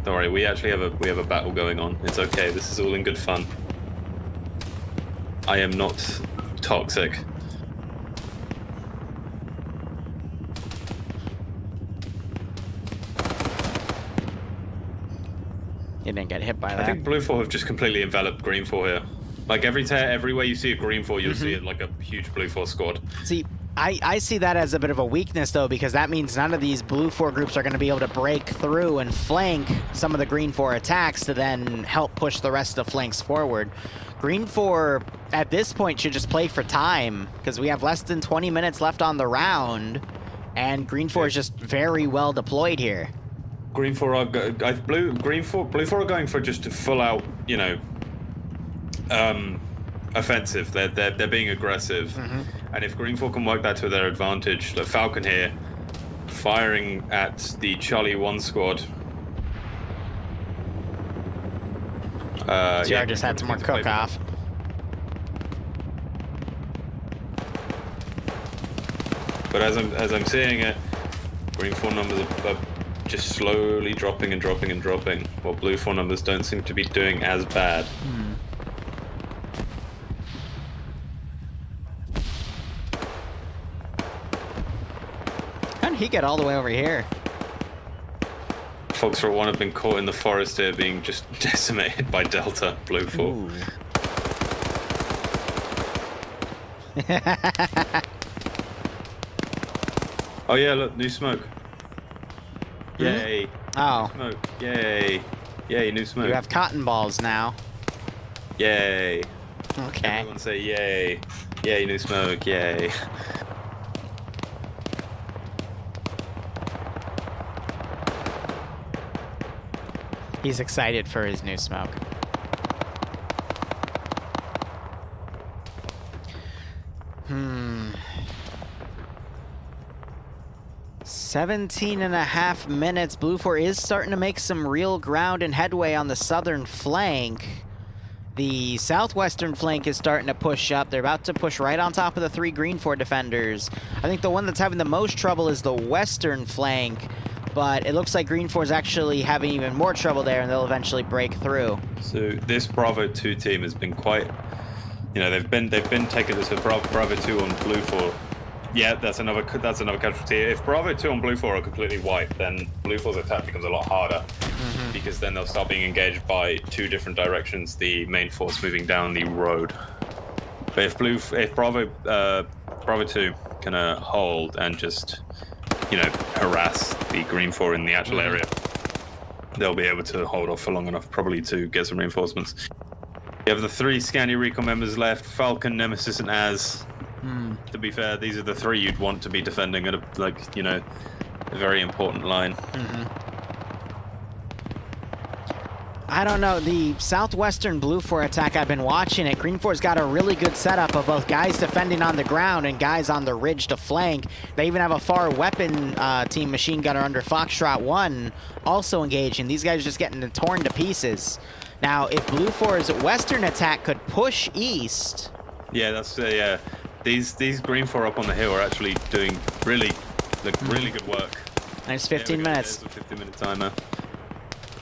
Don't worry, we actually have a battle going on. It's okay. This is all in good fun. I am not toxic. You didn't get hit by that. I think Blue 4 have just completely enveloped Green 4 here. Like everywhere you see a Green 4, you'll see it like a huge Blue 4 squad. See, I see that as a bit of a weakness, though, because that means none of these Blue 4 groups are going to be able to break through and flank some of the Green 4 attacks to then help push the rest of the flanks forward. Green 4, at this point, should just play for time, because we have less than 20 minutes left on the round, and Green 4 is just very well deployed here. Green 4 are Blue 4 are going for just a full out, you know, offensive. They're being aggressive, and if Green 4 can work that to their advantage, the Falcon here firing at the Charlie 1 squad. TR just had some more cook off. But as I'm seeing it, Green 4 numbers are just slowly dropping and dropping and dropping, while Blue 4 numbers don't seem to be doing as bad. How did he get all the way over here? Foxtrot 1 have been caught in the forest here, being just decimated by Delta Blue 4. Ooh. Oh yeah, look, new smoke. Yay. Oh. Smoke. Yay. Yay, new smoke. You have cotton balls now. Yay. Okay. Everyone say yay. Yay, new smoke. Yay. He's excited for his new smoke. Hmm. 17.5 minutes. Blue 4 is starting to make some real ground and headway on the southern flank. The southwestern flank is starting to push up. They're about to push right on top of the 3 Green 4 defenders. I think the one that's having the most trouble is the western flank, but it looks like Green 4 is actually having even more trouble there, and they'll eventually break through. So this Bravo 2 team has been quite, you know, they've been taking this with Bravo 2 on Blue 4. Yeah, that's another casualty. If Bravo 2 on Blue 4 are completely wiped, then Blue 4's attack becomes a lot harder, because then they'll start being engaged by 2 different directions, the main force moving down the road. But if Bravo 2 can hold and just, you know, harass the Green 4 in the actual area, they'll be able to hold off for long enough, probably, to get some reinforcements. We have the 3 Scania Recon members left: Falcon, Nemesis, and Az. To be fair, these are the 3 you'd want to be defending at a very important line. I don't know, the southwestern Blue 4 attack, I've been watching it. Green 4's got a really good setup of both guys defending on the ground and guys on the ridge to flank. They even have a far weapon team machine gunner under Foxtrot 1 also engaging. These guys are just getting torn to pieces. Now, if Blue 4's western attack could push east... Yeah, that's yeah. These Green 4 up on the hill are actually doing really good work. Nice 15 minutes. There's a 15-minute timer.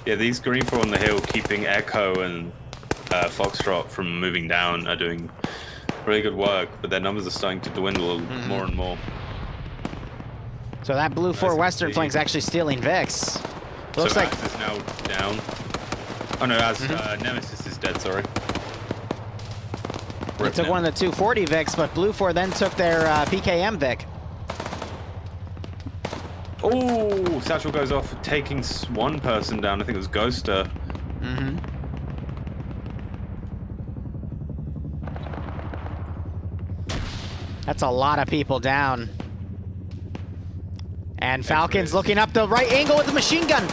Yeah, these Green 4 on the hill keeping Echo and Foxtrot from moving down are doing really good work, but their numbers are starting to dwindle more and more. So that blue 4 Nice western to see. flank's actually stealing Vix. Looks so like Az is now down. Oh no, Az Nemesis is dead. Sorry. they took one of the 240 Vics, but blue 4 then took their PKM Vic. Oh, Satchel goes off, taking one person down. I think it was Ghoster. That's a lot of people down. And Falcon's looking up the right angle with the machine gun.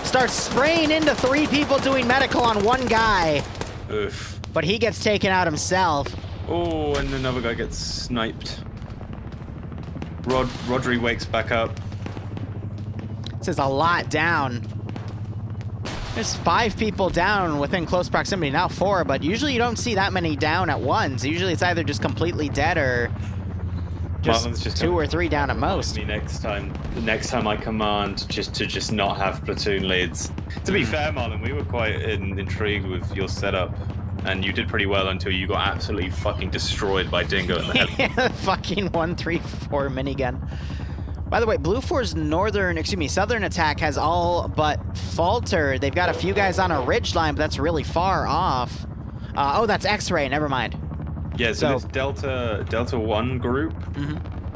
Starts spraying into 3 people doing medical on 1 guy. Oof. But he gets taken out himself. Oh, and another guy gets sniped. Rodri wakes back up. This is a lot down. There's 5 people down within close proximity, now 4, but usually you don't see that many down at once. Usually it's either just completely dead or just 2 or 3 down at most. Me next time I command just not have platoon leads. To be fair, Marlon, we were quite intrigued with your setup, and you did pretty well until you got absolutely fucking destroyed by Dingo in the head. Fucking 134 minigun. By the way, Blue 4's southern attack has all but faltered. They've got a few guys on a ridge line, but that's really far off. Oh, that's X-Ray, never mind. Yeah, so this Delta 1 group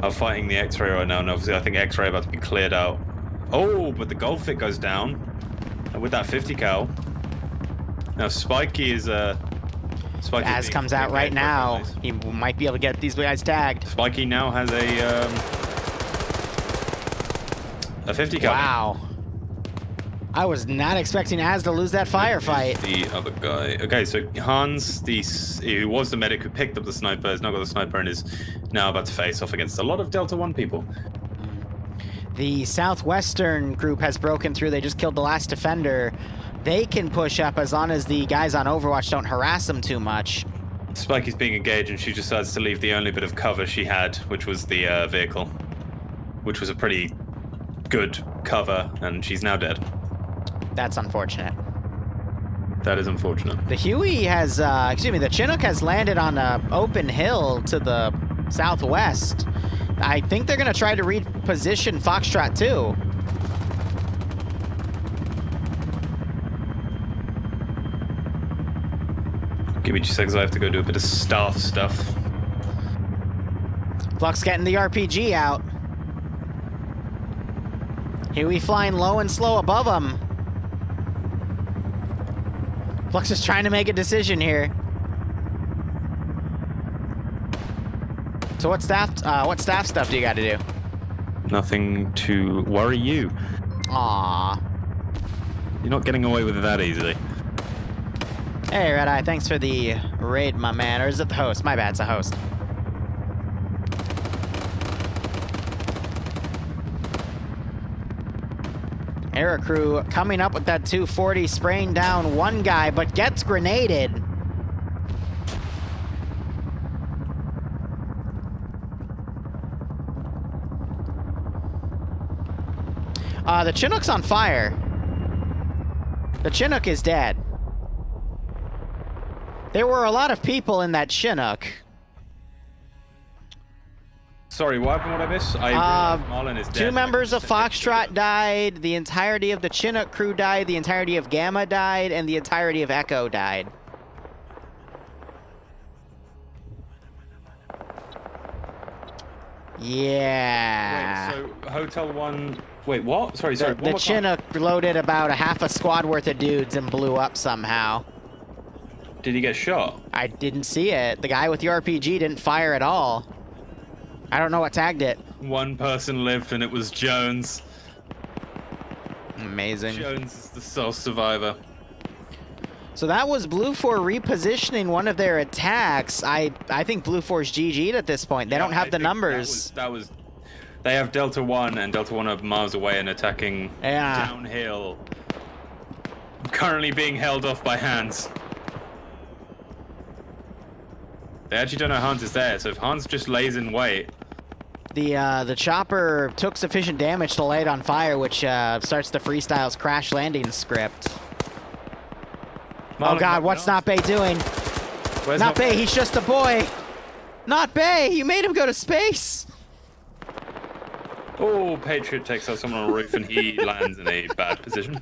are fighting the X-Ray right now, and obviously I think X-Ray about to be cleared out. Oh, but the Gold Fit goes down with that 50 cal. Now Spiky is Spiky Az comes out right now. He might be able to get these guys tagged. Spiky now has a 50 cal. Wow. I was not expecting Az to lose that firefight. The other guy. Okay, so Hans, who was the medic who picked up the sniper, has now got the sniper and is now about to face off against a lot of Delta 1 people. The southwestern group has broken through. They just killed the last defender. They can push up as long as the guys on Overwatch don't harass them too much. Spiky's being engaged and she decides to leave the only bit of cover she had, which was the vehicle, which was a pretty good cover, and she's now dead. That's unfortunate. That is unfortunate. The Huey has, the Chinook has landed on an open hill to the southwest. I think they're going to try to reposition Foxtrot too. Give me 2 seconds, I have to go do a bit of staff stuff. Flux getting the RPG out. Huey flying low and slow above him. Flux is trying to make a decision here. So what staff stuff do you got to do? Nothing to worry you. Aww. You're not getting away with it that easily. Hey, Red Eye, thanks for the raid, my man. Or is it the host? My bad, it's the host. Air Crew coming up with that 240, spraying down 1 guy, but gets grenaded. The Chinook's on fire. The Chinook is dead. There were a lot of people in that Chinook. Sorry, what happened? What I missed? I realized Marlon is dead. 2 members of Foxtrot died, the entirety of the Chinook crew died, the entirety of Gamma died, and the entirety of Echo died. Yeah. Wait, so Hotel 1... Wait, what? Sorry. The Chinook loaded about a half a squad worth of dudes and blew up somehow. Did he get shot? I didn't see it. The guy with the RPG didn't fire at all. I don't know what tagged it. 1 person lived and it was Jones. Amazing. Jones is the sole survivor. So that was Blue 4 repositioning one of their attacks. I think Blue 4's GG'd at this point. They don't have the numbers. That was they have Delta 1 and Delta 1 are miles away and attacking downhill. Currently being held off by Hans. They actually don't know Hans is there, so if Hans just lays in wait, The chopper took sufficient damage to light on fire, which starts the freestyle's crash landing script. Oh God, what's Not Bay doing? Where's Not Bay, he's just a boy. Not Bay, you made him go to space. Oh, Patriot takes out someone on a roof and he lands in a bad position.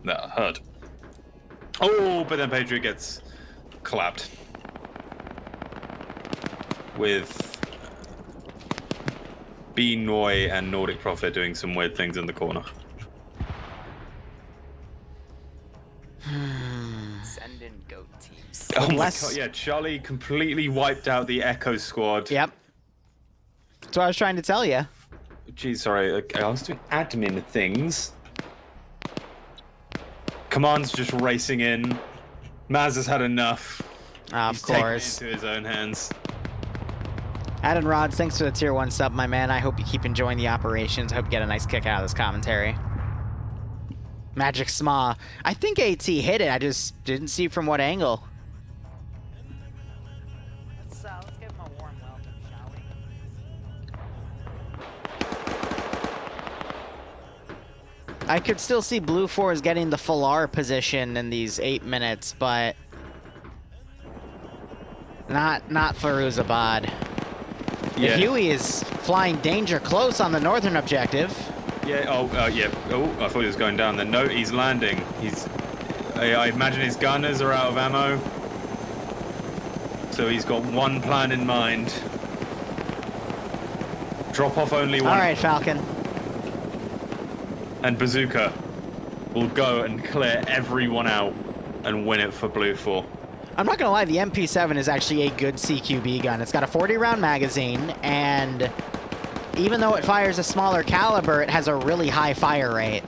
That hurt. Oh, but then Patriot gets clapped. With B-Noi and Nordic Prophet doing some weird things in the corner. Send in goat teams. Oh my Less- god, yeah, Charlie completely wiped out the Echo squad. Yep. That's what I was trying to tell you. Geez, sorry, I was doing admin things. Command's just racing in. Maz has had enough. Of He's taken it course. into his own hands. Adam Rods, thanks for the tier 1 sub, my man. I hope you keep enjoying the operations. I hope you get a nice kick out of this commentary. Magic Sma. I think AT hit it. I just didn't see from what angle. Let's give him a warm welcome, shall we? I could still see Blue 4 is getting the full R position in these 8 minutes, but not Firuzabad. Yeah. Huey is flying danger close on the northern objective. Yeah, yeah. Oh, I thought he was going down there. No, he's landing. I imagine his gunners are out of ammo. So he's got one plan in mind. Drop off only one. All right, Falcon. And Bazooka will go and clear everyone out and win it for Blue 4. I'm not gonna lie, the MP7 is actually a good CQB gun. It's got a 40-round magazine, and even though it fires a smaller caliber, it has a really high fire rate.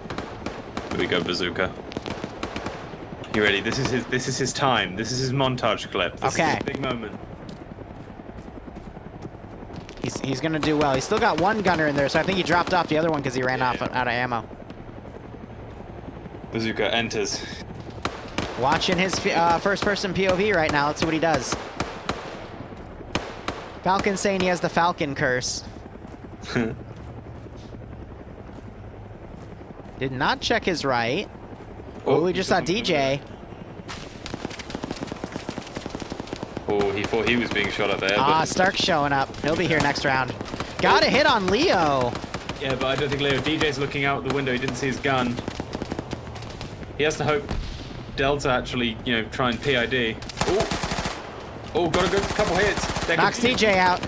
Here we go, Bazooka. You ready? This is his time. This is his montage clip. This is Okay. his big moment. He's gonna do well. He's still got one gunner in there, so I think he dropped off the other one because he ran off Yeah. out of ammo. Bazooka enters. Watching his first-person POV right now. Let's see what he does. Falcon's saying he has the Falcon curse. Did not check his right. Oh, we just saw DJ. Oh, he thought he was being shot at there. Ah, but Stark's showing up. He'll be here next round. Got a hit on Leo. yeah, but I don't think Leo. DJ's looking out the window. He didn't see his gun. He has to hope Delta actually, try and PID. Oh, got a good couple hits. They're Knocks confused. TJ out.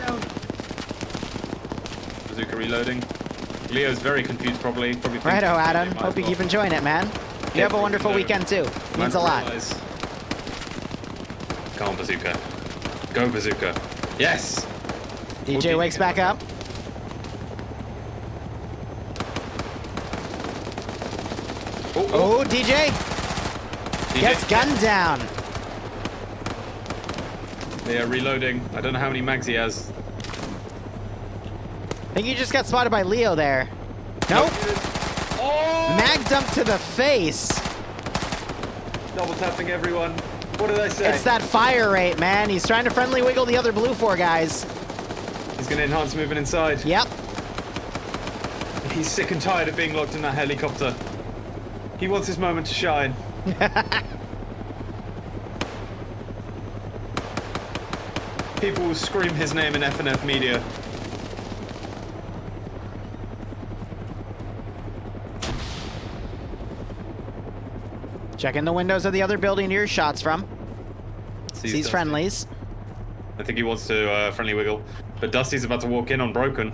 Bazooka reloading. Leo's very confused, probably. Righto, Adam. Hope you keep enjoying it, man. You have a wonderful weekend, too. Means a lot. Come on, Bazooka. Go, Bazooka. Yes! DJ wakes back up. Oh, DJ gets gunned down. They are reloading. I don't know how many mags he has. I think you just got spotted by Leo there. Nope. Oh! Mag dump to the face. Double tapping everyone. What did I say? It's that fire rate, man. He's trying to friendly wiggle the other Blue 4 guys. He's going to enhance movement inside. Yep. He's sick and tired of being locked in that helicopter. He wants his moment to shine. People will scream his name in FNF media. Checking the windows of the other building your shots from. Sees Dusty. friendlies. I think he wants to friendly wiggle. But Dusty's about to walk in on Broken.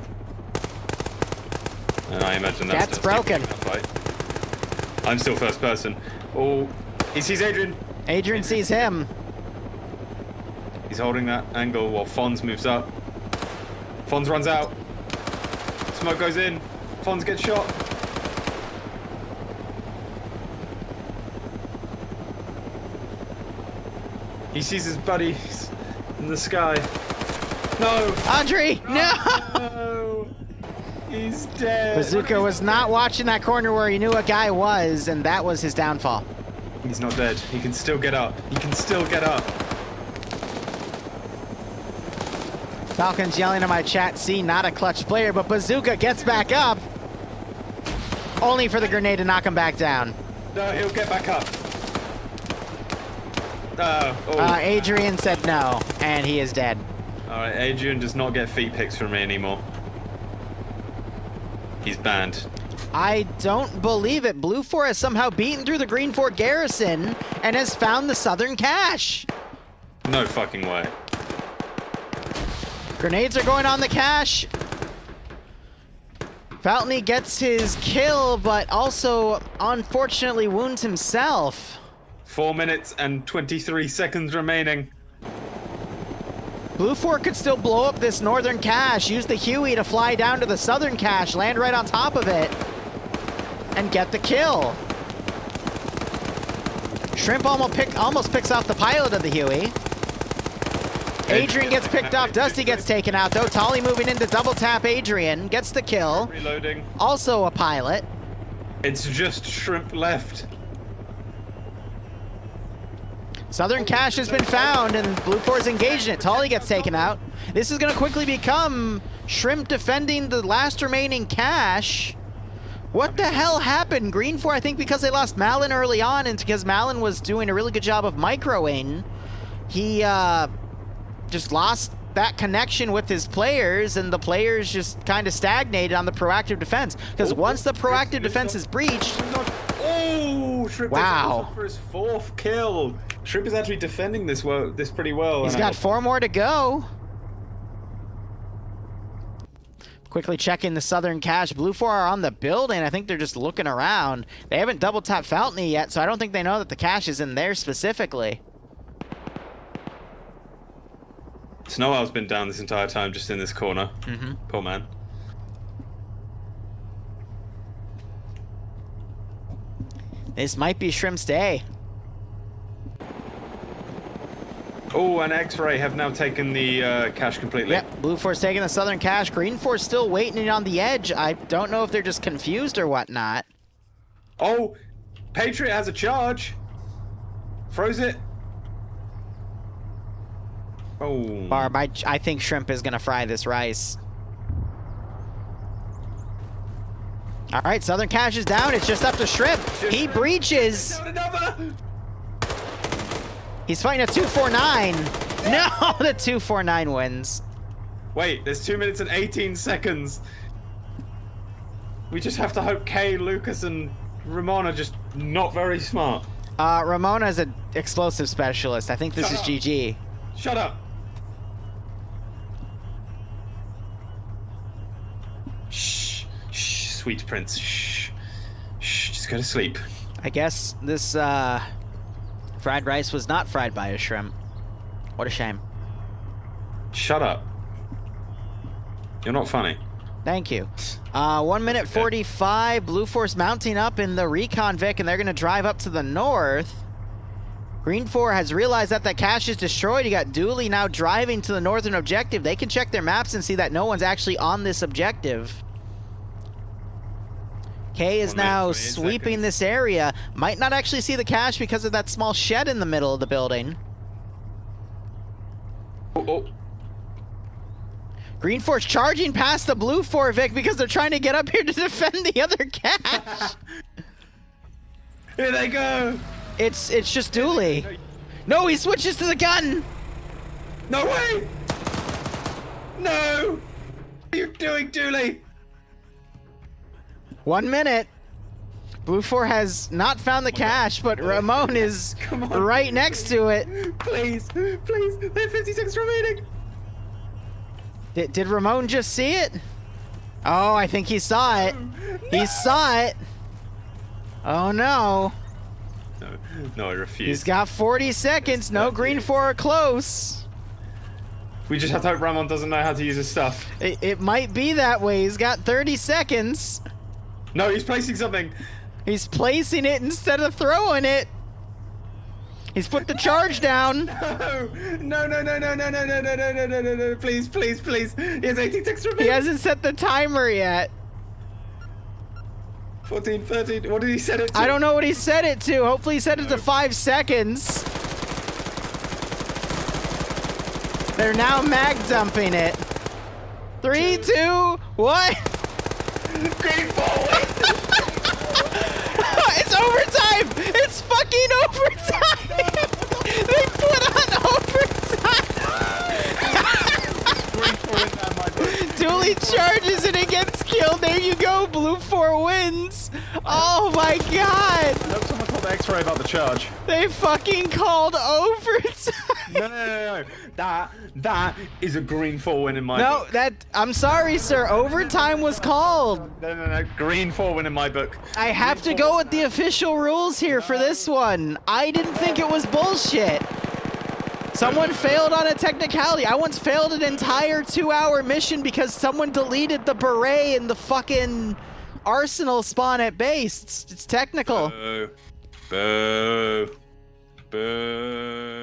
And I imagine that's Cat's Dusty broken. winning that fight. I'm still first person. Oh, he sees Adrian. Adrian sees him. He's holding that angle while Fonz moves up. Fonz runs out. Smoke goes in. Fonz gets shot. He sees his buddies in the sky. No! Audrey, no! No! He's dead. Bazooka was not watching that corner where he knew a guy was, and that was his downfall. He's not dead. He can still get up. He can still get up. Falcon's yelling in my chat, see, not a clutch player, but Bazooka gets back up. Only for the grenade to knock him back down. No, he'll get back up. Adrian said no, and he is dead. Alright, Adrian does not get feet pics from me anymore. He's banned. I don't believe it. Blue 4 has somehow beaten through the Green 4 garrison and has found the southern cache. No fucking way. Grenades are going on the cache. Faltony gets his kill, but also unfortunately wounds himself. 4 minutes and 23 seconds remaining. Blue 4 could still blow up this northern cache, use the Huey to fly down to the southern cache, land right on top of it, and get the kill. Shrimp almost picks off the pilot of the Huey. Adrian gets picked off. Dusty gets taken out, though. Tolly moving in to double tap Adrian. Gets the kill. Reloading. Also a pilot. It's just Shrimp left. Southern cache has been found, and Blue 4 is engaged in it. Tolly gets taken out. This is going to quickly become Shrimp defending the last remaining cache. What the hell happened? Green 4, I think because they lost Malin early on, and because Malin was doing a really good job of microing, he just lost that connection with his players, and the players just kind of stagnated on the proactive defense. Because once the proactive defense is breached... Oh, Shrimp wow. for his 4th kill. Shrimp is actually defending this pretty well. He's got 4 more to go. Quickly checking the southern cache. Blue 4 are on the building. I think they're just looking around. They haven't double tapped Faltony yet, so I don't think they know that the cache is in there specifically. Snow Owl's been down this entire time, just in this corner. Poor man. This might be Shrimp's day. Oh, and X-Ray have now taken the cache completely. Yep, Blue 4's taking the southern cache. Green 4's still waiting on the edge. I don't know if they're just confused or whatnot. Oh, Patriot has a charge. Froze it. Oh. Barb, I think Shrimp is going to fry this rice. All right, southern cache is down. It's just up to Shrimp. He breaches. He's fighting a 249. No, the 249 wins. Wait, there's 2 minutes and 18 seconds. We just have to hope Kay, Lucas, and Ramon are just not very smart. Ramona's an explosive specialist. I think this is GG. Shut up. Shh, shh, sweet prince. Shh, shh, just go to sleep. I guess this fried rice was not fried by a shrimp. What a shame. Shut up. You're not funny. Thank you. 1 minute Okay. 45. Blue Force mounting up in the Recon Vic, and they're going to drive up to the north. Green 4 has realized that the cache is destroyed. You got Dooley now driving to the northern objective. They can check their maps and see that no one's actually on this objective. K is 1 minute, now 28 sweeping seconds. this area. Might not actually see the cache because of that small shed in the middle of the building. Oh. Green 4's charging past the Blue 4 Vic because they're trying to get up here to defend the other cache. Here they go. It's just Dooley. No, he switches to the gun. No way. No. What are you doing, Dooley? 1 minute. Blue 4 has not found the cache, but Ramon is Come on. right next to it. Please, please. They have 50 seconds remaining. Did Ramon just see it? Oh, I think he saw it. He saw it. Oh no. No, I refuse. He's got 40 seconds. No Green 4 are close. We just have to hope Ramon doesn't know how to use his stuff. It might be that way. He's got 30 seconds. No, he's placing something. He's placing it instead of throwing it. He's put the charge down. No, please, please, please. He has 18 seconds remaining. He hasn't set the timer yet. 14, 13, what did he set it to? I don't know what he set it to. Hopefully he set it to 5 seconds. They're now mag dumping it. 3, 2, 1. Green 4 wins! It's overtime! It's fucking overtime! They put on overtime! Green 4 wins and my book. Dooley charges and it gets killed. There you go. Blue 4 wins. Oh my god. I hope someone told the X-ray about the charge. They fucking called overtime. No. That is a green 4 win in my No, book. I'm sorry, sir. Overtime was called. No. Green 4 win in my book. I have to go with the official rules here for this one. I didn't think it was bullshit. Someone failed on a technicality. I once failed an entire 2-hour mission because someone deleted the beret in the fucking arsenal spawn at base. It's technical. Boo. Boo. Boo.